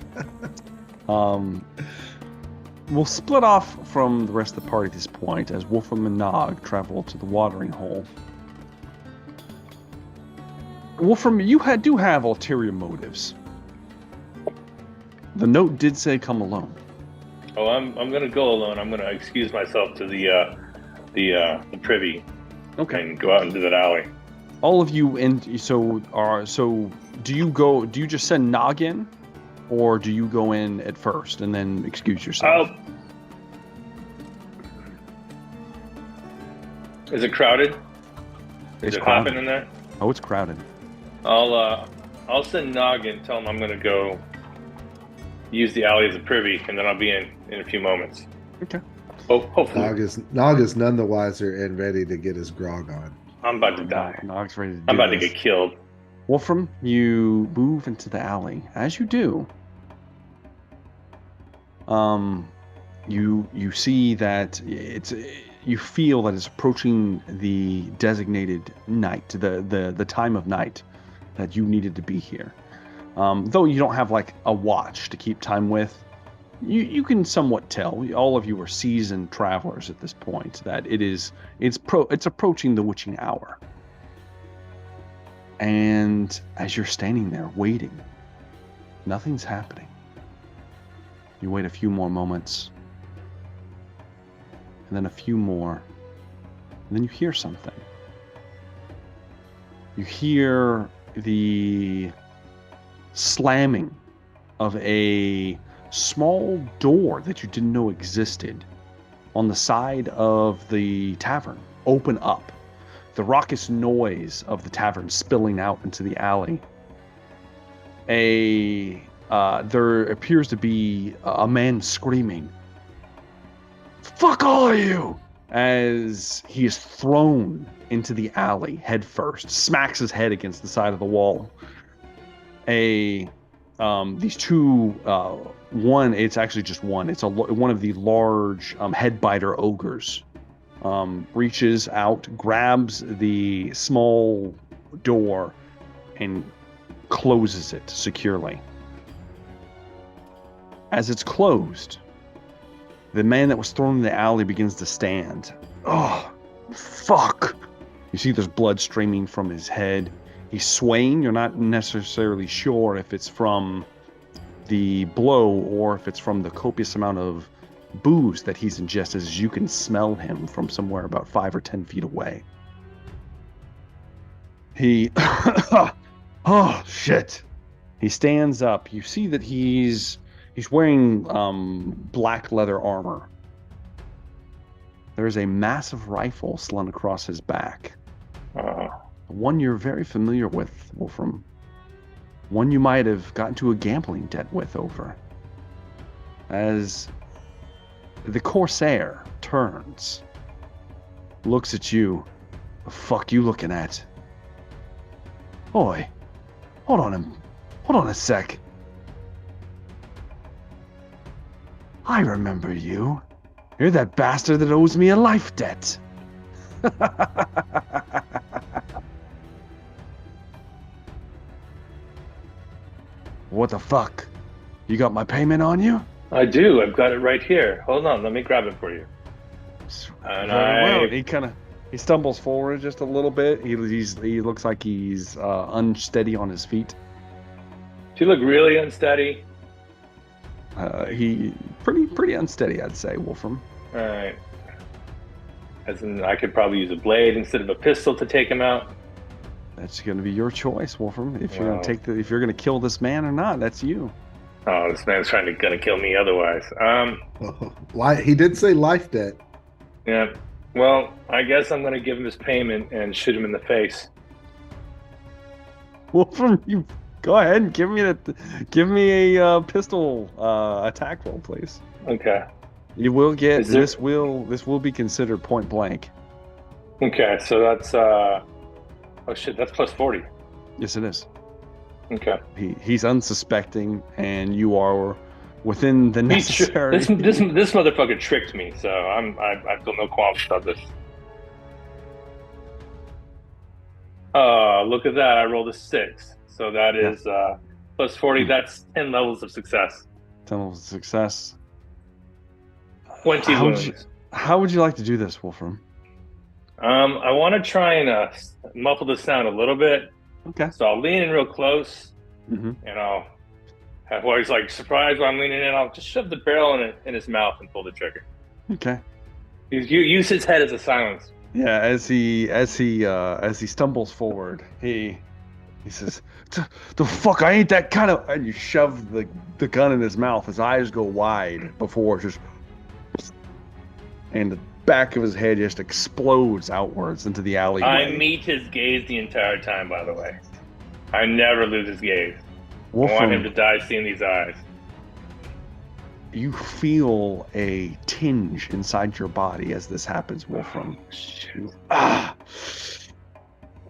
S1: We'll split off from the rest of the party at this point as Wolfram and Nog travel to the watering hole. Wolfram, you do have ulterior motives. The note did say come alone.
S2: Oh, I'm gonna go alone. I'm gonna excuse myself to the privy.
S1: Okay.
S2: And go out into that alley.
S1: All of you so do you just send Nog in, or do you go in at first and then excuse yourself?
S2: Is it crowded?
S1: It's
S2: Is it
S1: crowded.
S2: hopping in there?
S1: Oh, it's crowded.
S2: I'll send Nog in, tell him I'm gonna go use the alley as a privy, and then I'll be in a few moments.
S1: Okay.
S2: Oh, hopefully.
S3: Nog is none the wiser and ready to get his grog on.
S2: I'm about to die.
S1: Nog's ready to do
S2: I'm about
S1: this.
S2: to get killed.
S1: Wolfram, you move into the alley. As you do, you see that you feel that it's approaching the designated night, the time of night that you needed to be here. Though you don't have like a watch to keep time with, you can somewhat tell. All of you are seasoned travelers at this point that it's approaching the witching hour. And as you're standing there waiting, nothing's happening. You wait a few more moments, and then a few more, and then you hear something. You hear the slamming of a small door that you didn't know existed on the side of the tavern open up. The raucous noise of the tavern spilling out into the alley. There appears to be a man screaming, "Fuck all of you!" as he is thrown into the alley head first, smacks his head against the side of the wall. These two, one, it's actually just one. It's one of the large headbiter ogres. Reaches out, grabs the small door, and closes it securely. As it's closed, the man that was thrown in the alley begins to stand. Oh, fuck! You see there's blood streaming from his head. He's swaying. You're not necessarily sure if it's from the blow or if it's from the copious amount of booze that he's ingested, as you can smell him from somewhere about 5 or 10 feet away. He oh shit. He stands up. You see that he's wearing black leather armor. There's a massive rifle slung across his back. One you're very familiar with, Wolfram. one you might have gotten to a gambling debt with over. As the Corsair turns, looks at you. The fuck you looking at? Boy, hold on a sec. I remember you. You're that bastard that owes me a life debt. What the fuck? You got my payment on you?
S2: I do. I've got it right here. Hold on. Let me grab it for you. And
S1: Very well. He stumbles forward just a little bit. He looks like he's unsteady on his feet.
S2: Do you look really unsteady?
S1: He pretty unsteady, I'd say, Wolfram.
S2: All right. As in, I could probably use a blade instead of a pistol to take him out.
S1: That's going to be your choice, Wolfram. If you're
S2: Wow.
S1: if you're going to kill this man or not, that's you.
S2: Oh, this man's gonna kill me otherwise.
S3: He did say life debt.
S2: Yeah. Well, I guess I'm gonna give him his payment and shoot him in the face.
S1: Wolfram, you go ahead and give me a pistol attack roll, please.
S2: Okay.
S1: You will get
S2: Is there-
S1: this will be considered point blank.
S2: Okay. So that's oh shit, that's plus 40.
S1: Yes, it is.
S2: Okay.
S1: He's unsuspecting, and you are within the necessary.
S2: This motherfucker tricked me, so I feel no qualms about this. Look at that! I rolled a 6, so that is plus 40. That's 10 levels of success.
S1: 10 levels of success.
S2: 20 wounds.
S1: How would you like to do this, Wolfram?
S2: I want to try and muffle the sound a little bit.
S1: Okay.
S2: So I'll lean in real close,
S1: Mm-hmm.
S2: and I'll have where he's like surprised while I'm leaning in. I'll just shove the barrel in his mouth and pull the trigger.
S1: Okay.
S2: Use his head as a silence.
S1: Yeah, as he stumbles forward, he says, "The fuck! I ain't that kind of." And you shove the gun in his mouth. His eyes go wide before just, and the back of his head just explodes outwards into the alleyway.
S2: I meet his gaze the entire time. By the way, I never lose his gaze. I want him
S1: Wolfram,
S2: to die seeing these eyes.
S1: you feel a tinge inside your body as this happens, Wolfram.
S2: Shit.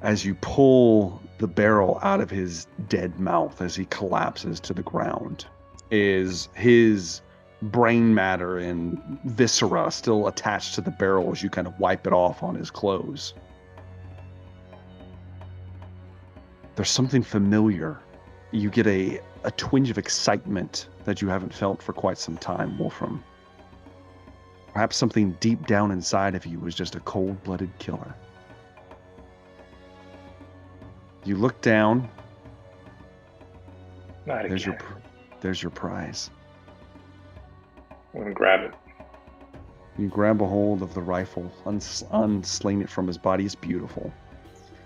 S1: As you pull the barrel out of his dead mouth as he collapses to the ground, is his brain matter and viscera still attached to the barrel as you kind of wipe it off on his clothes. There's something familiar. You get a twinge of excitement that you haven't felt for quite some time, Wolfram. Perhaps something deep down inside of you was just a cold-blooded killer. You look down.
S2: Not
S1: There's
S2: again.
S1: there's your prize.
S2: I'm gonna grab it.
S1: You grab a hold of the rifle, unsling it from his body. It's beautiful.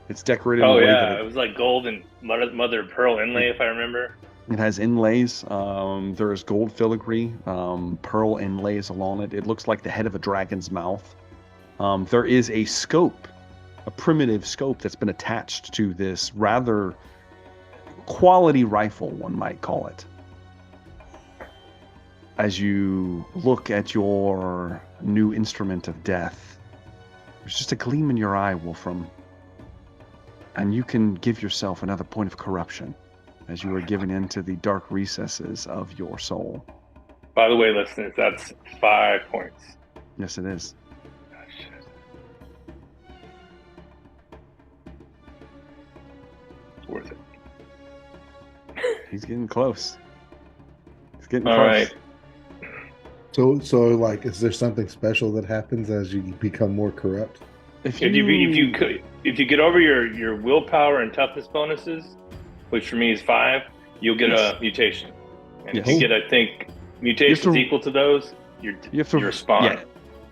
S1: It's decorated in a
S2: Oh
S1: way
S2: yeah,
S1: that
S2: it was like gold and mother of pearl inlay, if I remember.
S1: it has inlays. There is gold filigree, pearl inlays along it. It looks like the head of a dragon's mouth. There is a scope, a primitive scope that's been attached to this rather quality rifle, one might call it. As you look at your new instrument of death, there's just a gleam in your eye, Wolfram. And you can give yourself another point of corruption as you are given into the dark recesses of your soul.
S2: By the way, listeners, that's 5 points.
S1: Yes, it is.
S2: Oh, shit. It's worth it.
S1: He's getting close. He's getting
S2: All
S1: close.
S2: right.
S3: So like, is there something special that happens as you become more corrupt?
S2: If you get over your willpower and toughness bonuses, which for me is 5, you'll get
S1: Yes.
S2: a mutation. And if
S1: Yes.
S2: you get, I think, mutations
S1: You have to-
S2: equal to those, you're a spawn.
S1: Yeah.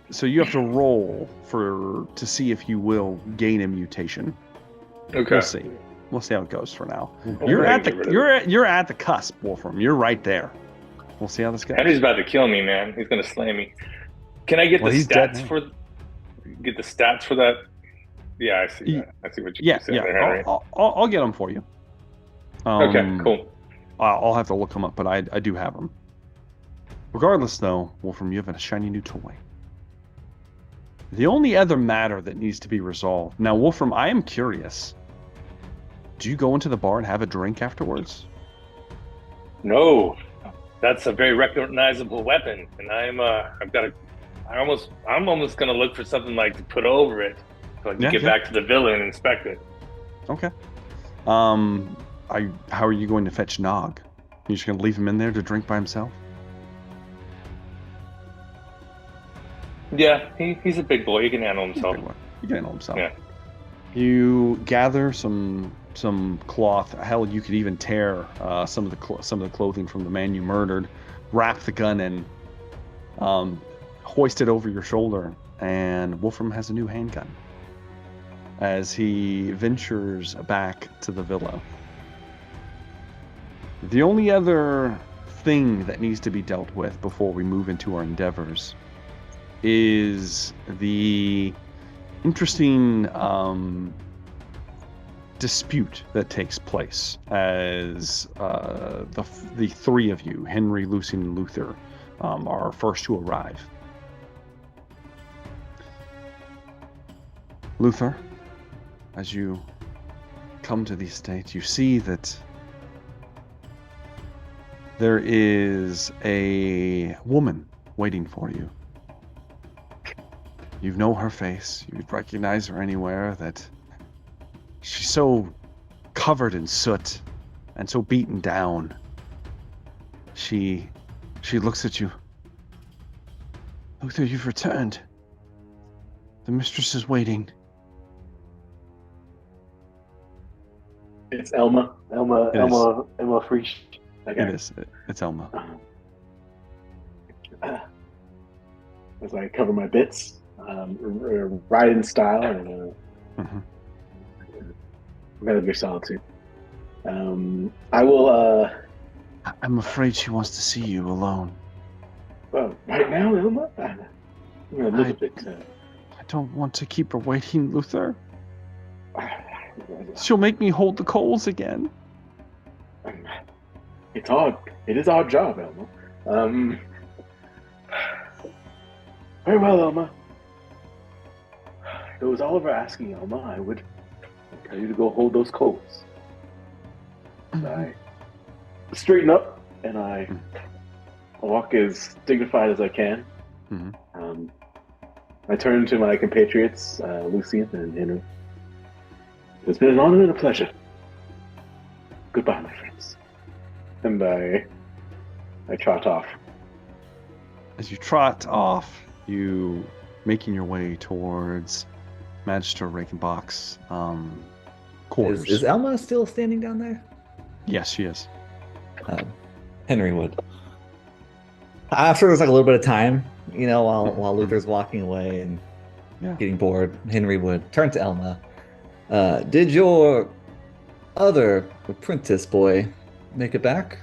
S1: So you have to roll to see if you will gain a mutation.
S2: Okay.
S1: We'll see. We'll see how it goes for now.
S2: We'll
S1: You're
S2: try
S1: at
S2: to get rid
S1: the
S2: of it.
S1: you're at the cusp, Wolfram. You're right there. We'll see how this goes.
S2: Henry's about to kill me, man. He's gonna slay me. Can I get
S1: Well,
S2: the
S1: he's dead
S2: stats
S1: now.
S2: for that? Yeah, I see
S1: Ye-
S2: that. I see what you
S1: Yeah,
S2: said
S1: yeah.
S2: there, Henry.
S1: I'll get them for you.
S2: Okay, cool.
S1: I'll have to look them up, but I do have them. Regardless, though, Wolfram, you have a shiny new toy. The only other matter that needs to be resolved. Now, Wolfram, I am curious. Do you go into the bar and have a drink afterwards?
S2: No, that's a very recognizable weapon, and I'm almost gonna look for something like to put over it so I can get back to the villa and inspect it.
S1: Okay. How are you going to fetch Nog? You just gonna leave him in there to drink by himself?
S2: Yeah, he's a big boy. He can handle himself.
S1: He can handle himself.
S2: Yeah.
S1: You gather some cloth. Hell, you could even tear some of the clothing from the man you murdered, wrap the gun in, hoist it over your shoulder, and Wolfram has a new handgun as he ventures back to the villa. The only other thing that needs to be dealt with before we move into our endeavors is the interesting dispute that takes place as the three of you, Henry, Lucian, and Luther, are first to arrive. Luther, as you come to the estate, you see that there is a woman waiting for you. You know her face. You'd recognize her anywhere. That she's so covered in soot and so beaten down. She looks at you. Luther, you've returned. The mistress is waiting.
S4: It's Elma. Elma Frisch. Okay.
S1: It is. It's Elma.
S4: As I cover my bits. Ride in style and Metal Solitude. I will.
S1: I'm afraid she wants to see you alone.
S4: Well, right now, Elma. I'm a little bit.
S1: I don't want to keep her waiting, Luther. She'll make me hold the coals again.
S4: It's hard. It is our job, Elma. Very well, Elma. If it was Oliver asking Elma, I would tell you to go hold those coals. I straighten up and I walk as dignified as I can. I turn to my compatriots, Lucian and Henry. It's been an honor and a pleasure. Goodbye, my friends. And I trot off.
S1: As you trot off, you making your way towards Magister Reichenbach's quarters.
S6: Is Elma still standing down there?
S1: Yes, she is.
S6: Henry would. After there's like a little bit of time, while Luther's walking away and getting bored, Henry would turn to Elma. Did your other apprentice boy make it back?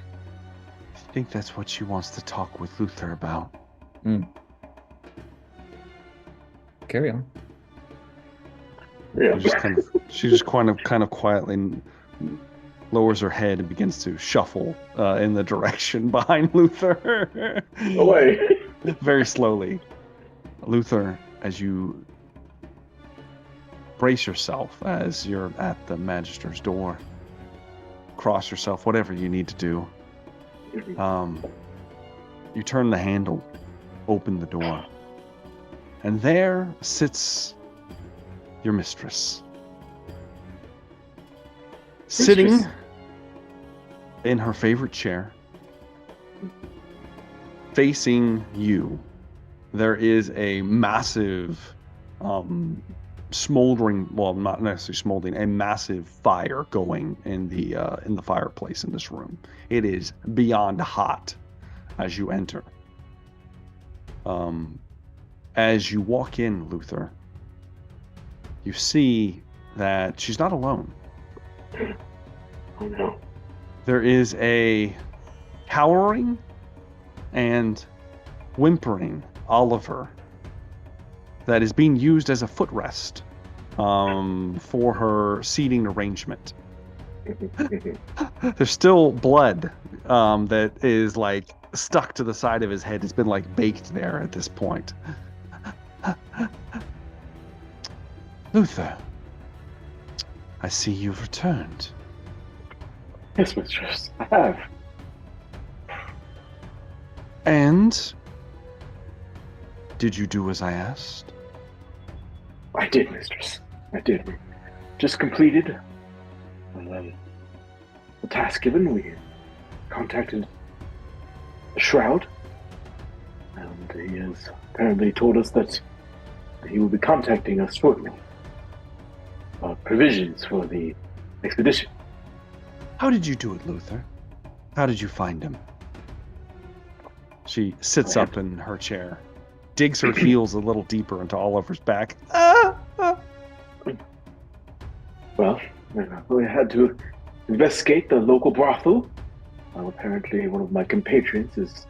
S1: I think that's what she wants to talk with Luther about.
S6: Carry on.
S4: Yeah.
S1: She just kind of quietly lowers her head and begins to shuffle in the direction behind Luther.
S4: Away.
S1: Very slowly. Luther, as you brace yourself as you're at the Magister's door, cross yourself, whatever you need to do. You turn the handle, open the door, and there sits your mistress. Sitting in her favorite chair, facing you, there is a massive smoldering, well, not necessarily smoldering, a massive fire going in the fireplace in this room. It is beyond hot as you enter. As you walk in, Luther, you see that she's not alone.
S4: Oh no.
S1: There is a cowering and whimpering Oliver that is being used as a footrest for her seating arrangement. There's still blood that is like stuck to the side of his head. It's been like baked there at this point. Luther, I see you've returned.
S4: Yes, mistress, I have.
S1: And did you do as I asked?
S4: I did, mistress. I did. We just completed the task given. We contacted the Shroud, and he has apparently told us that he will be contacting us shortly about provisions for the expedition.
S1: How did you do it, Luther? How did you find him? She sits up in her chair, digs her heels a little deeper into Oliver's back.
S4: Well, we had to investigate the local brothel. Apparently, one of my compatriots is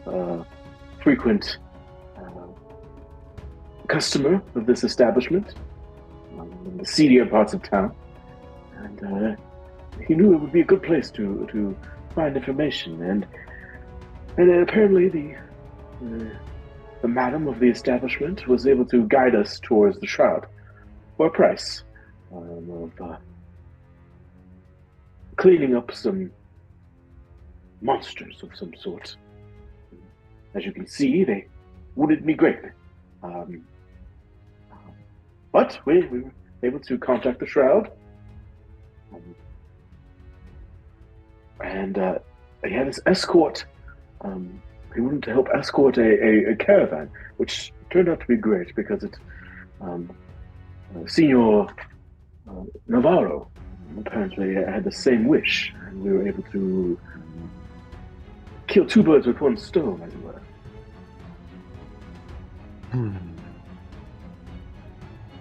S4: a frequent customer of this establishment in the seedier parts of town, and he knew it would be a good place to find information. And apparently, the madam of the establishment was able to guide us towards the Shroud for a price of cleaning up some monsters of some sort. As you can see, they wounded me greatly. But we were able to contact the Shroud. And he had his escort. He wanted to help escort a caravan, which turned out to be great because it Senor Navarro apparently had the same wish, and we were able to kill two birds with one stone, as it were.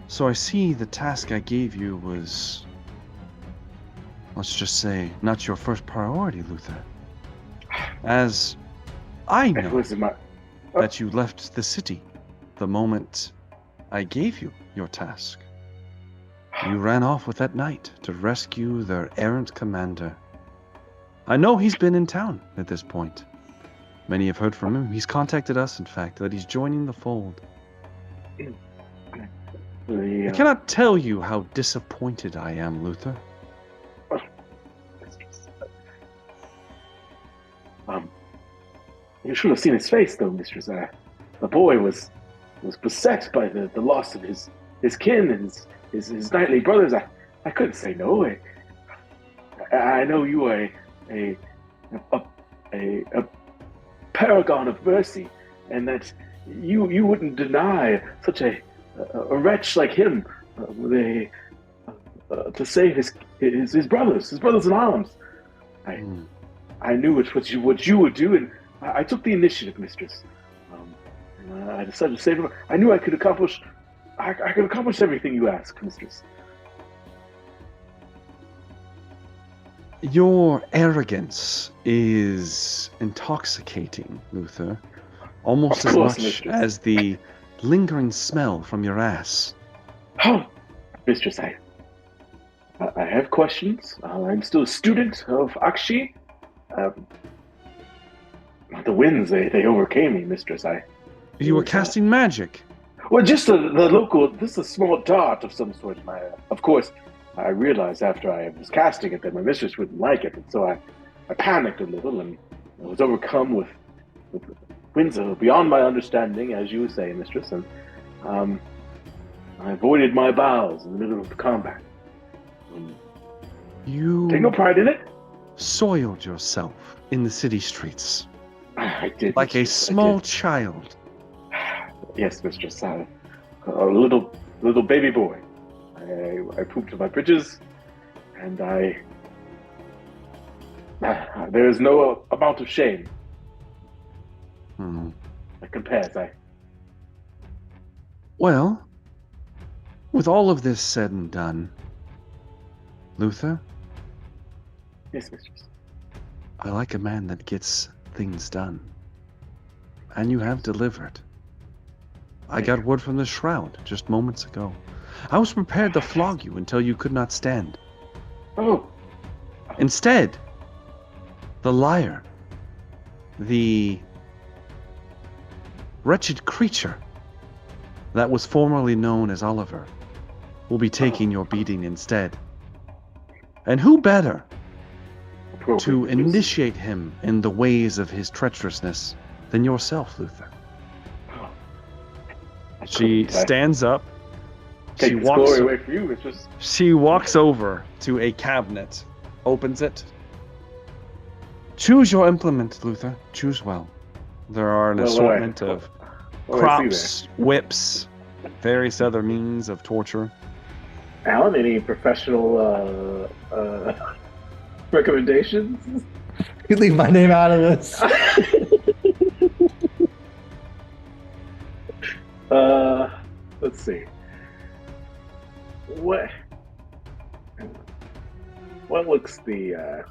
S1: So I see the task I gave you was, let's just say, not your first priority, Luther. As I know that you left the city the moment I gave you your task. You ran off with that knight to rescue their errant commander. I know he's been in town at this point. Many have heard from him. He's contacted us, in fact, that he's joining the fold. I cannot tell you how disappointed I am, Luther.
S4: You should have seen his face, though, mistress. The boy was beset by the loss of his kin and his knightly brothers. I couldn't say no. I know you are a paragon of mercy, and that you wouldn't deny such a wretch like him to save his brothers in arms. I knew it's what you would do, and I took the initiative, mistress. I decided to save him. I knew I could accomplish everything you asked, mistress.
S1: Your arrogance is intoxicating, Luther. Almost as much
S4: mistress.
S1: as the lingering smell from your ass.
S4: Oh, mistress, I have questions. I'm still a student of Akshi. The winds, they overcame me, mistress.
S1: You were casting magic.
S4: Well, just a small dart of some sort. Of course, I realized after I was casting it that my mistress wouldn't like it, and so I panicked a little and I was overcome with winds beyond my understanding, as you say, mistress, and I avoided my bows in the middle of the combat.
S1: You
S4: take no pride in it.
S1: Soiled yourself in the city streets.
S4: I did.
S1: Like a small child.
S4: Yes, mistress. A little baby boy. I pooped my britches, and there is no amount of shame that compares.
S1: Well, with all of this said and done, Luther?
S4: Yes, mistress.
S1: I like a man that gets things done. And you have delivered. I got word from the Shroud just moments ago. I was prepared to flog you until you could not stand.
S4: Oh,
S1: Instead, the liar, the wretched creature that was formerly known as Oliver, will be taking your beating instead. And who better to initiate him in the ways of his treacherousness than yourself, Luther? She stands up.
S4: Take this glory away from you. It's just...
S1: She walks over to a cabinet, opens it. Choose your implement, Luther. Choose well. There are an assortment of crops, whips, various other means of torture.
S4: Alan, any professional recommendations?
S6: You leave my name out of this.
S4: Let's see. What looks the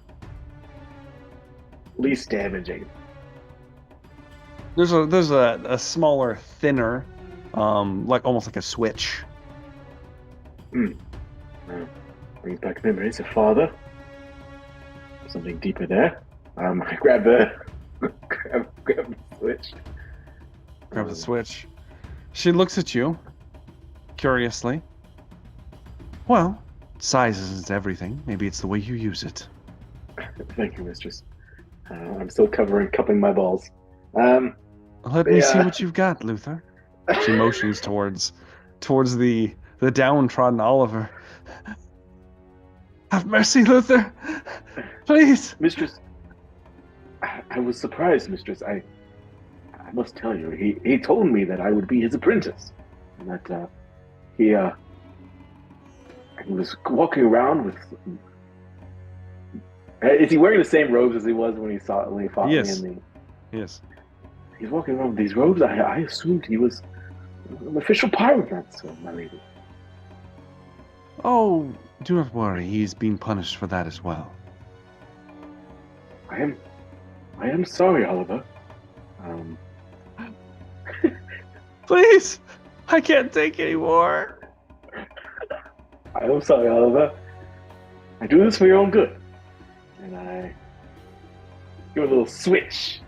S4: least damaging?
S1: There's a smaller, thinner, like almost like a switch.
S4: Brings back memories of father. Something deeper there. I grab the grab the switch.
S1: Grab the switch. She looks at you curiously. Well, size isn't everything. Maybe it's the way you use it.
S4: Thank you, mistress. I'm still cupping my balls.
S1: Let me see what you've got, Luther. She motions towards the downtrodden Oliver. Have mercy, Luther. Please.
S4: Mistress, I was surprised, mistress. I must tell you, he told me that I would be his apprentice. And that he was walking around with... Is he wearing the same robes as he was when he fought me in the...
S1: Yes.
S4: He's walking around with these robes. I assumed he was an official pirate, so, my lady.
S1: Oh, do not worry. He's being punished for that as well.
S4: I am sorry, Oliver.
S1: Please! I can't take any more.
S4: I am sorry, Oliver. I do this for your own good. And I give a little switch.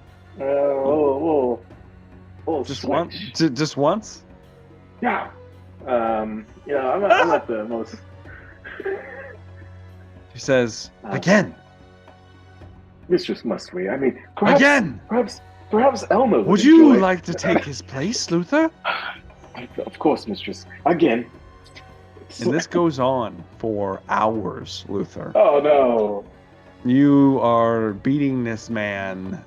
S1: Just
S4: switch.
S1: once? Just once?
S4: Yeah. I'm not the most...
S1: She says, again.
S4: Mistress, must we? I mean, perhaps...
S1: Again!
S4: Perhaps Elmo
S1: would you like to take his place, Luther?
S4: Of course, mistress. Again.
S1: And this goes on for hours, Luther.
S4: Oh, no.
S1: You are beating this man,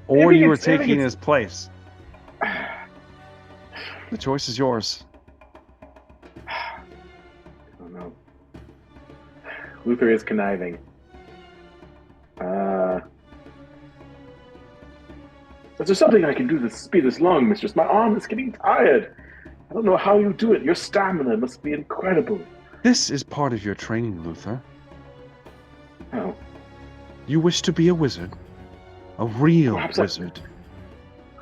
S1: or you are taking his place. The choice is yours.
S4: Oh, no. Luther is conniving. Is there something I can do to speed this along, mistress? My arm is getting tired. I don't know how you do it. Your stamina must be incredible.
S1: This is part of your training, Luther.
S4: Oh.
S1: You wish to be a wizard? A real wizard?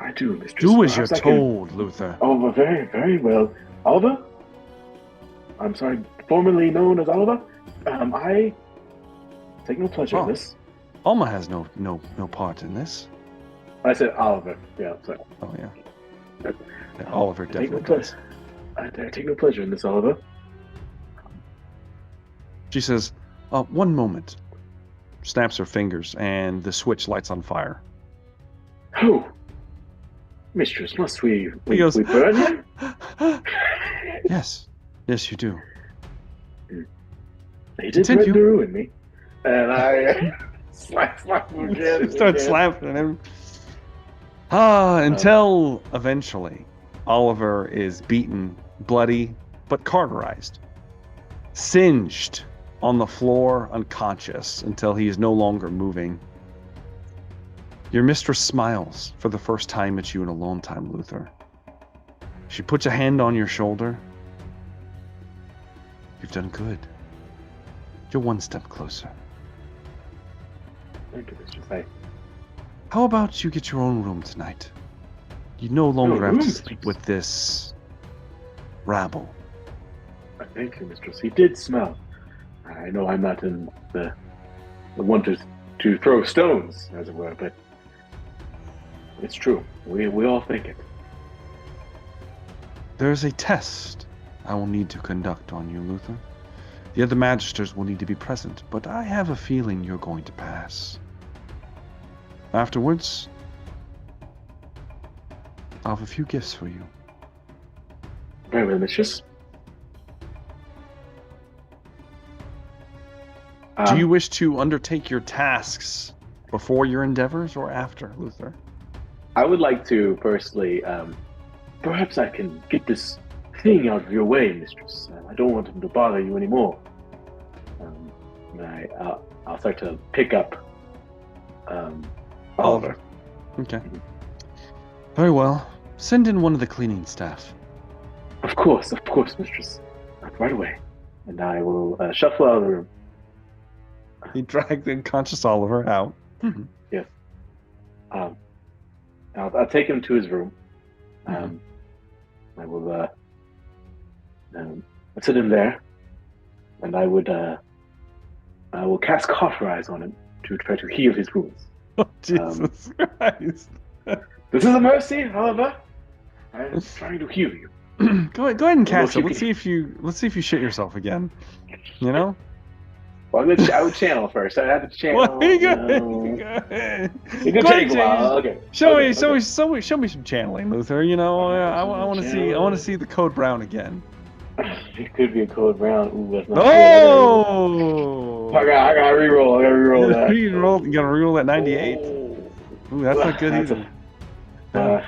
S4: I do, mistress.
S1: Do as you're told, Luther.
S4: Oh, very, very well. Oliver? I'm sorry, formerly known as Oliver? I take no pleasure in this.
S1: Alma has no part in this.
S4: I said Oliver. Yeah, sorry.
S1: Oh, yeah. Oliver definitely does.
S4: I take no pleasure in this, Oliver.
S1: She says, one moment. Snaps her fingers, and the switch lights on fire.
S4: Oh! Mistress, must we burn him?
S1: Yes, you do.
S4: He did threaten to ruin me. And I slap him again.
S1: Start slapping him. Until eventually Oliver is beaten, bloody, but cauterized. Singed on the floor, unconscious, until he is no longer moving. Your mistress smiles for the first time at you in a long time, Luther. She puts a hand on your shoulder. You've done good. You're one step closer.
S4: Thank you, mistress.
S1: How about you get your own room tonight? You no longer have to sleep with this rabble.
S4: Thank you, mistress. He did smell. I know I'm not in the the one to throw stones, as it were, but it's true. We all think it.
S1: There's a test I will need to conduct on you, Luther. The other magisters will need to be present, but I have a feeling you're going to pass. Afterwards, I have a few gifts for you.
S4: Very well, mistress.
S1: Do you wish to undertake your tasks before your endeavors or after, Luther?
S4: I would like to personally, perhaps I can get this thing out of your way, mistress. I don't want him to bother you anymore. I'll start to pick up Oliver.
S1: Okay. Very well. Send in one of the cleaning staff.
S4: Of course, mistress. Right away. And I will shuffle out of the room.
S1: He dragged the unconscious Oliver out. Mm-hmm.
S4: Yes. I'll take him to his room. I will sit him there, and I will cast cauterize on him to try to heal his wounds.
S1: Oh, Jesus Christ!
S4: This is a mercy, Oliver. I am trying to heal you.
S1: Go ahead and cast it. Let's see if you shit yourself again. You know.
S4: Well, I would channel first. I have to channel.
S1: Well, you go
S4: could take a while. Okay.
S1: Show me some channeling, Luther. You know, I want to see the Code Brown again.
S4: It could be a Code Brown. Ooh, that's not
S1: Oh!
S4: I gotta reroll that.
S1: You gotta reroll that 98. Ooh, that's not good either.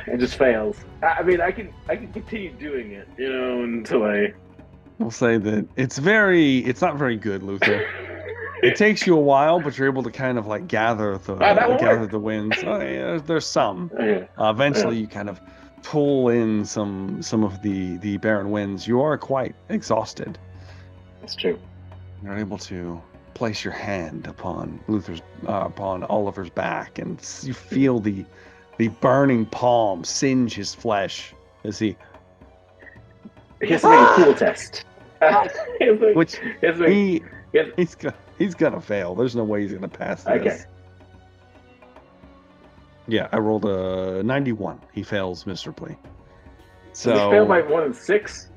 S4: It just fails. I mean, I can continue doing it, you know, until I.
S1: We'll say that it's not very good, Luther. It takes you a while, but you're able to kind of like gather the winds. Oh, yeah, there's some. Eventually, you kind of pull in some of the barren winds. You are quite exhausted.
S4: That's true.
S1: You're able to place your hand upon Oliver's back, and you feel the burning palm singe his flesh as he.
S4: He has to make a cool test.
S1: Which he's gonna fail. There's no way he's gonna pass this.
S4: Okay.
S1: Yeah, I rolled a 91. He fails miserably. So
S4: Does he fail by more than 6?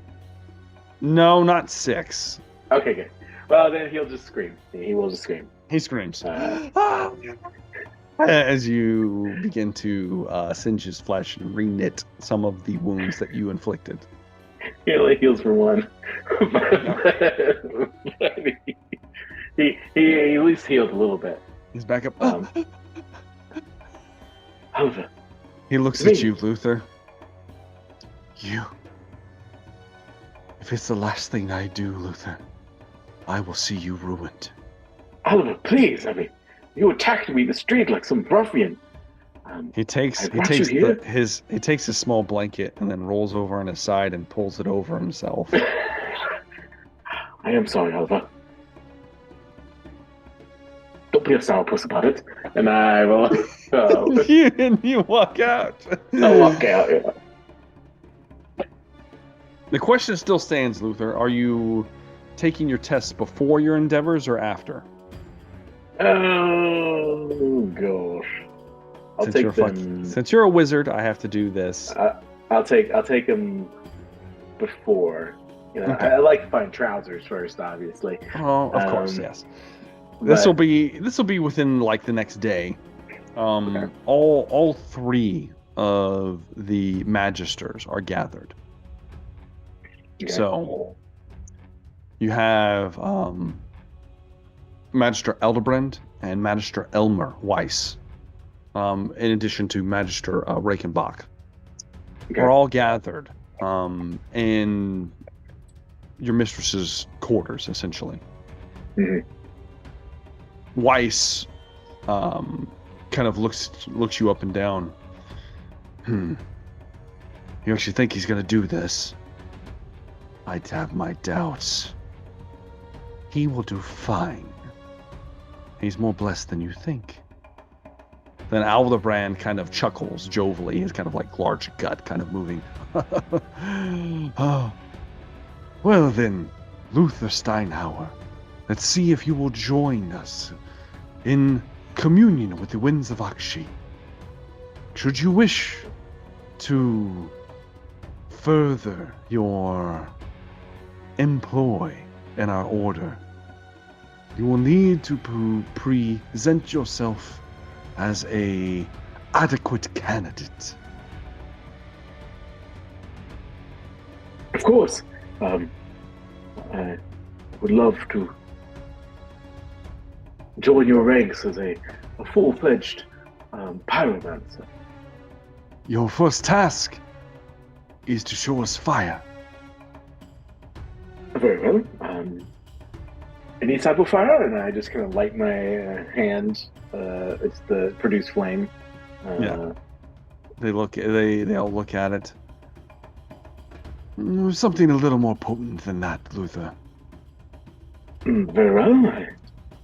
S1: No, not 6.
S4: Okay, good. Well, then he'll just scream. He will just scream.
S1: He screams. As you begin to singe his flesh and reknit some of the wounds that you inflicted.
S4: He only heals for 1. he at least healed a little bit.
S1: He's back up.
S4: Oliver.
S1: He looks at you, Luther. If it's the last thing I do, Luther, I will see you ruined.
S4: Oliver, please. I mean, you attacked me in the street like some ruffian.
S1: He takes his small blanket and then rolls over on his side and pulls it over himself.
S4: I am sorry, Oliver. Don't be a sourpuss about it. And I will.
S1: You walk out.
S4: I'll walk out. Yeah.
S1: The question still stands, Luther. Are you taking your tests before your endeavors or after?
S4: Oh gosh.
S1: Since you're a wizard, I have to do this.
S4: I'll take him before. You know,
S1: Okay.
S4: I like to find trousers first, obviously.
S1: Oh, of course, yes. This will be within like the next day.
S4: Okay.
S1: All 3 of the magisters are gathered.
S4: Okay.
S1: So you have Magister Elderbrand and Magister Elmer Weiss. In addition to Magister Reichenbach.
S4: Okay.
S1: We're all gathered in your mistress's quarters, essentially.
S4: Mhm.
S1: Weiss kind of looks you up and down. You actually think he's going to do this? I'd have my doubts. He will do fine. He's more blessed than you think. Then Aldebrand kind of chuckles jovially, his kind of like large gut kind of moving. Oh. Well then, Luther Steinhauer, let's see if you will join us in communion with the winds of Akshi. Should you wish to further your employ in our order, you will need to present yourself as a adequate candidate.
S4: Of course. I would love to join your ranks as a full-fledged pyromancer.
S1: Your first task is to show us fire.
S4: Very well. Any type of fire, and I just kind of light my hand. It's the produce flame.
S1: Yeah. They all look at it. Something a little more potent than that, Luther.
S4: Very well.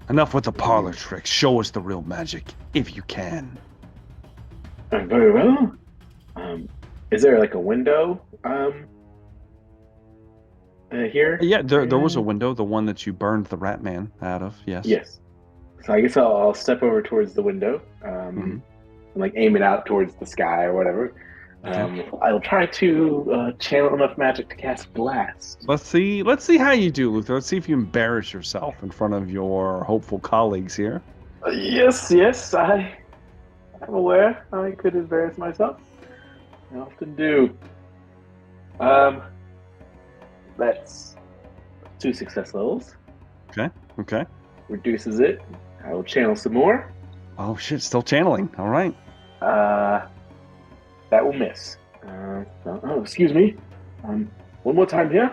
S1: Enough with the parlor tricks. Show us the real magic, if you can.
S4: Very well. Is there like a window here?
S1: Yeah, there was a window, the one that you burned the rat man out of, yes.
S4: Yes. So I guess I'll step over towards the window, and like aim it out towards the sky or whatever.
S1: Okay.
S4: I'll try to channel enough magic to cast Blast.
S1: Let's see how you do, Luther. Let's see if you embarrass yourself in front of your hopeful colleagues here.
S4: Yes, I'm aware I could embarrass myself. I often do. That's 2 success levels.
S1: Okay.
S4: Reduces it. I will channel some more.
S1: Oh shit, still channeling. All right.
S4: That will miss. Excuse me. One more time here.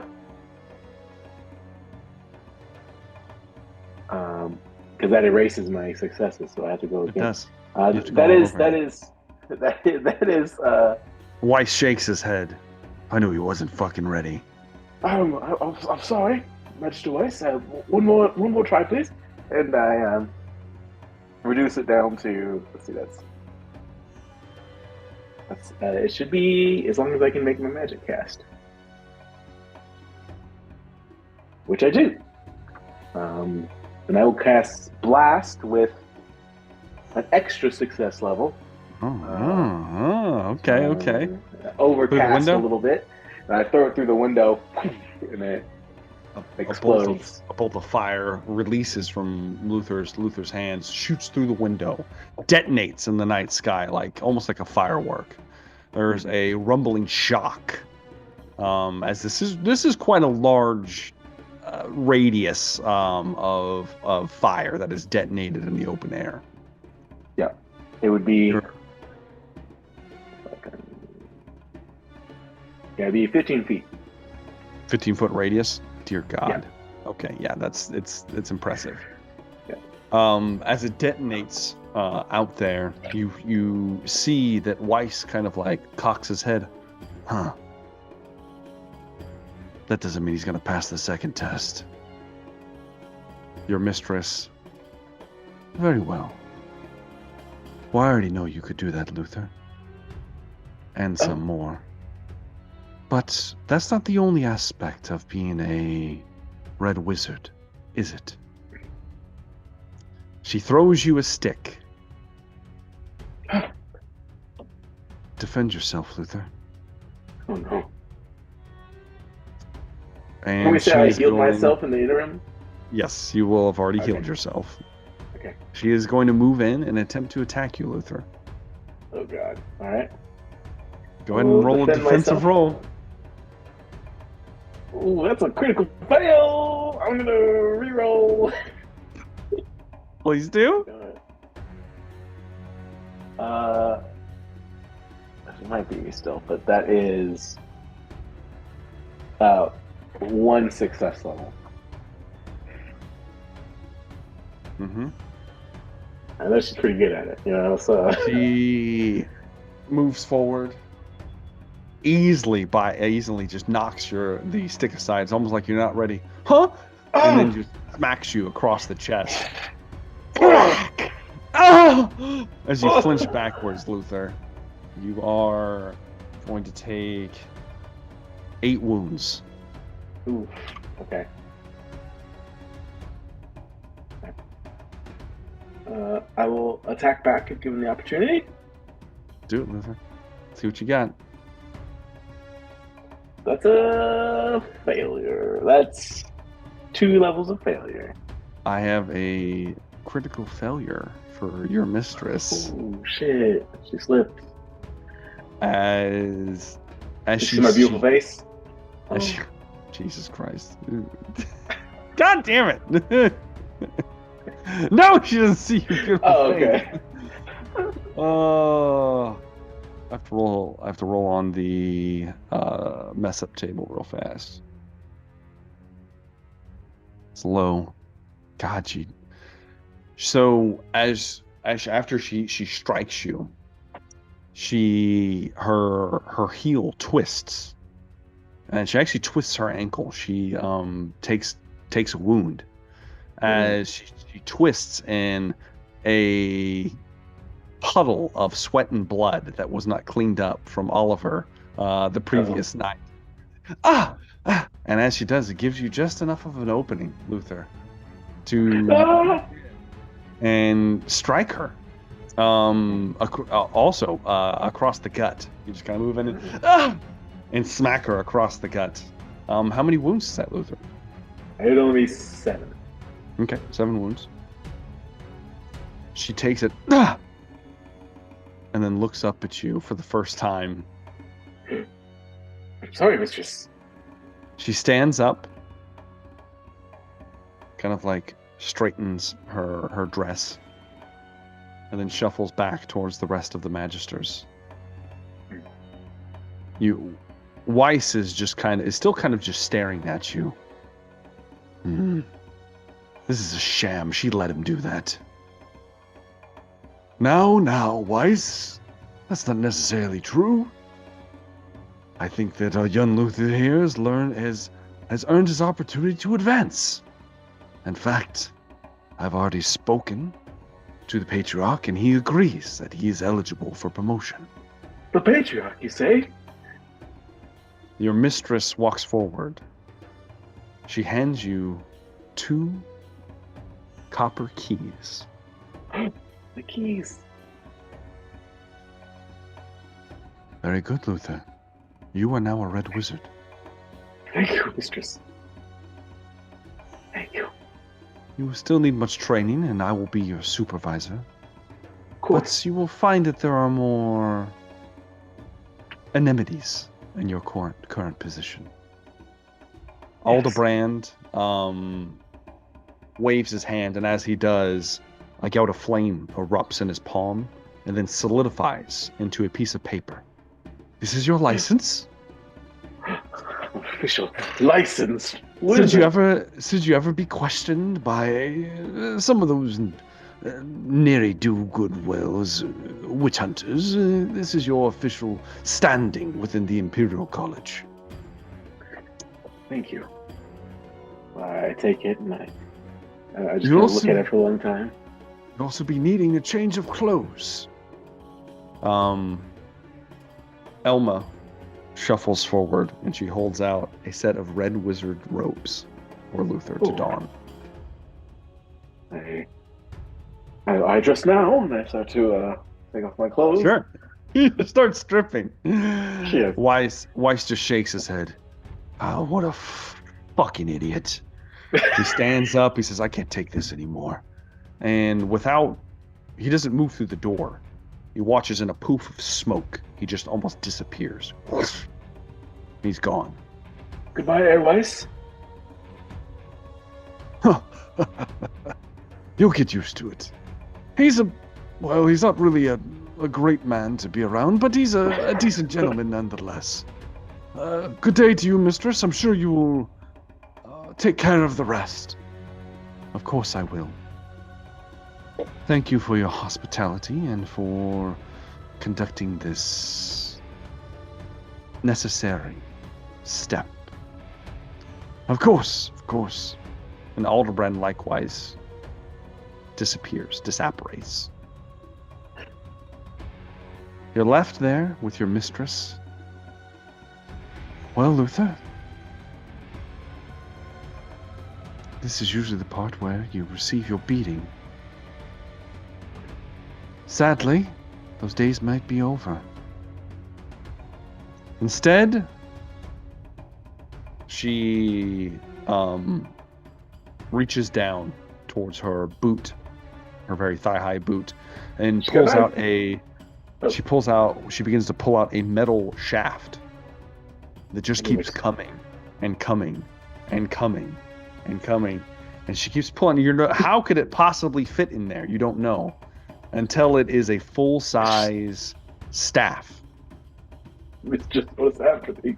S4: Because that erases my successes, so I have to go again.
S1: It does.
S4: That is.
S1: Weiss shakes his head. I knew he wasn't fucking ready.
S4: I'm sorry, Magister Weiss. One more try, please. And I reduce it down to. Let's see. That's it should be as long as I can make my magic cast, which I do. And I will cast Blast with an extra success level.
S1: Okay.
S4: Overcast a little bit, and I throw it through the window, and it explodes.
S1: A bolt of fire releases from Luther's hands, shoots through the window, detonates in the night sky almost like a firework. There's a rumbling shock, as this is quite a large radius of fire that is detonated in the open air.
S4: Yeah, it would be. Yeah, it'd be 15 feet.
S1: 15-foot radius. Dear God.
S4: Yeah.
S1: Okay, yeah, it's impressive.
S4: Yeah.
S1: As it detonates out there, you see that Weiss kind of cocks his head. Huh. That doesn't mean he's gonna pass the second test. Your mistress. Very well. Well, I already know you could do that, Luther. And some more. But that's not the only aspect of being a red wizard, is it? She throws you a stick. Defend yourself, Luther.
S4: Oh no.
S1: And
S4: Can we say I healed myself in the interim?
S1: Yes, you will have already healed yourself.
S4: Okay.
S1: She is going to move in and attempt to attack you, Luther.
S4: Oh God. Alright.
S1: Go ahead and roll a defensive roll.
S4: Ooh, that's a critical fail! I'm gonna reroll.
S1: Please do.
S4: It might be still, but that is 1 success level.
S1: Mm-hmm.
S4: I know she's pretty good at it, so
S1: She moves forward. Easily just knocks the stick aside. It's almost like you're not ready. Huh? And then just smacks you across the chest. As you flinch backwards, Luther, you are going to take 8 wounds.
S4: Ooh, okay. I will attack back if given the opportunity.
S1: Do it, Luther. See what you got.
S4: That's a failure. That's 2 levels of failure.
S1: I have a critical failure for your mistress.
S4: Oh shit! She slipped.
S1: As
S4: You see my beautiful face?
S1: as she, Jesus Christ. God damn it. No, she doesn't see your beautiful
S4: Oh,
S1: face.
S4: okay.
S1: Oh, I have to roll on the mess up table real fast. It's low. God, so as after she strikes you, her heel twists, and she actually twists her ankle. She takes a wound as she twists in a puddle of sweat and blood that was not cleaned up from Oliver the previous night. And as she does, it gives you just enough of an opening, Luther, to and strike her. Also across the gut. You just kind of move in and smack her across the gut. How many wounds is that, Luther?
S4: It'd only be 7.
S1: Okay, 7 wounds. She takes it and then looks up at you for the first time.
S4: I'm sorry, mistress.
S1: She stands up, kind of like straightens her dress, and then shuffles back towards the rest of the magisters. Weiss is still kind of just staring at you. This is a sham. She let him do that. Now, Weiss, that's not necessarily true. I think that our young Luther here has earned his opportunity to advance. In fact, I've already spoken to the Patriarch, and he agrees that he is eligible for promotion.
S4: The Patriarch, you say?
S1: Your mistress walks forward. She hands you 2 copper keys.
S4: The keys.
S1: Very good, Luther. You are now a red wizard.
S4: Thank you, mistress. Thank you.
S1: You will still need much training, and I will be your supervisor.
S4: Of course.
S1: But you will find that there are more anemones in your current position.
S4: Yes.
S1: Aldebrand waves his hand, and as he does, a gout of flame erupts in his palm and then solidifies into a piece of paper. This is your license.
S4: Official license.
S1: Should you ever be questioned by some of those ne'er-do-good-wells, witch hunters? This is your official standing within the Imperial College.
S4: Thank you. I take it and I just
S1: You
S4: kind of
S1: also-
S4: look at it for a long time.
S1: You'll also be needing a change of clothes. Elma shuffles forward and she holds out a set of red wizard robes for Luther to
S4: Ooh.
S1: don.
S4: I dress now and I start to take off my clothes.
S1: Sure. You start stripping.
S4: Shit.
S1: Weiss just shakes his head. Oh, what a fucking idiot. He stands up. He says, I can't take this anymore. And he doesn't move through the door. He watches in a poof of smoke. He just almost disappears. He's gone.
S4: Goodbye, Airweiss.
S1: You'll get used to it. He's not really a great man to be around, but he's a decent gentleman nonetheless. Good day to you, mistress. I'm sure you will take care of the rest. Of course I will. Thank you for your hospitality and for conducting this necessary step. Of course. And Aldebrand likewise disapparates. You're left there with your mistress. Well, Luther, this is usually the part where you receive your beating. Sadly, those days might be over. Instead, she reaches down towards her boot, her very thigh-high boot, and she begins to pull out a metal shaft that just keeps coming and coming and coming and coming. And she keeps pulling. How could it possibly fit in there? You don't know until it is a full-size staff.
S4: It's just what's happening.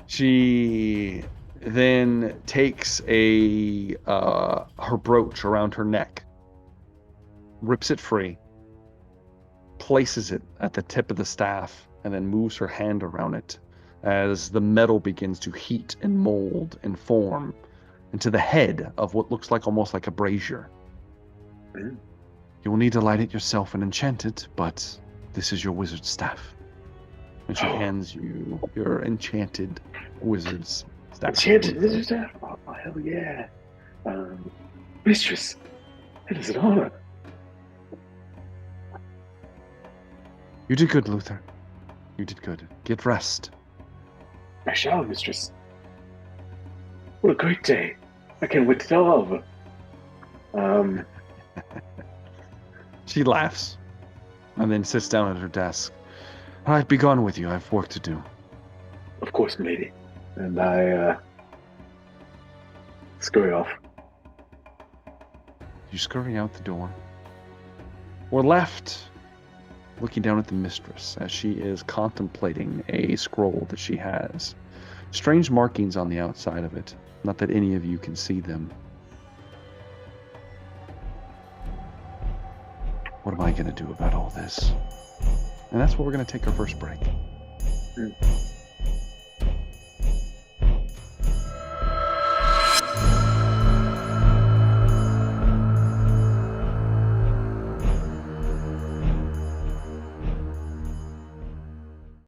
S1: She then takes her brooch around her neck, rips it free, places it at the tip of the staff, and then moves her hand around it as the metal begins to heat and mold and form into the head of what looks like almost like a brazier. You will need to light it yourself and enchant it, but this is your wizard staff. And she hands you your enchanted wizard's staff.
S4: Enchanted wizard staff? Oh, hell yeah. Mistress, it is an honor.
S1: You did good, Luther. You did good. Get rest.
S4: I shall, mistress. What a great day. I can't wait to tell Oliver.
S1: She laughs and then sits down at her desk. All right, be gone with you. I have work to do.
S4: Of course, milady. And I scurry off.
S1: You scurry out the door. We're left looking down at the mistress as she is contemplating a scroll that she has. Strange markings on the outside of it. Not that any of you can see them. What am I going to do about all this? And that's where we're going to take our first break.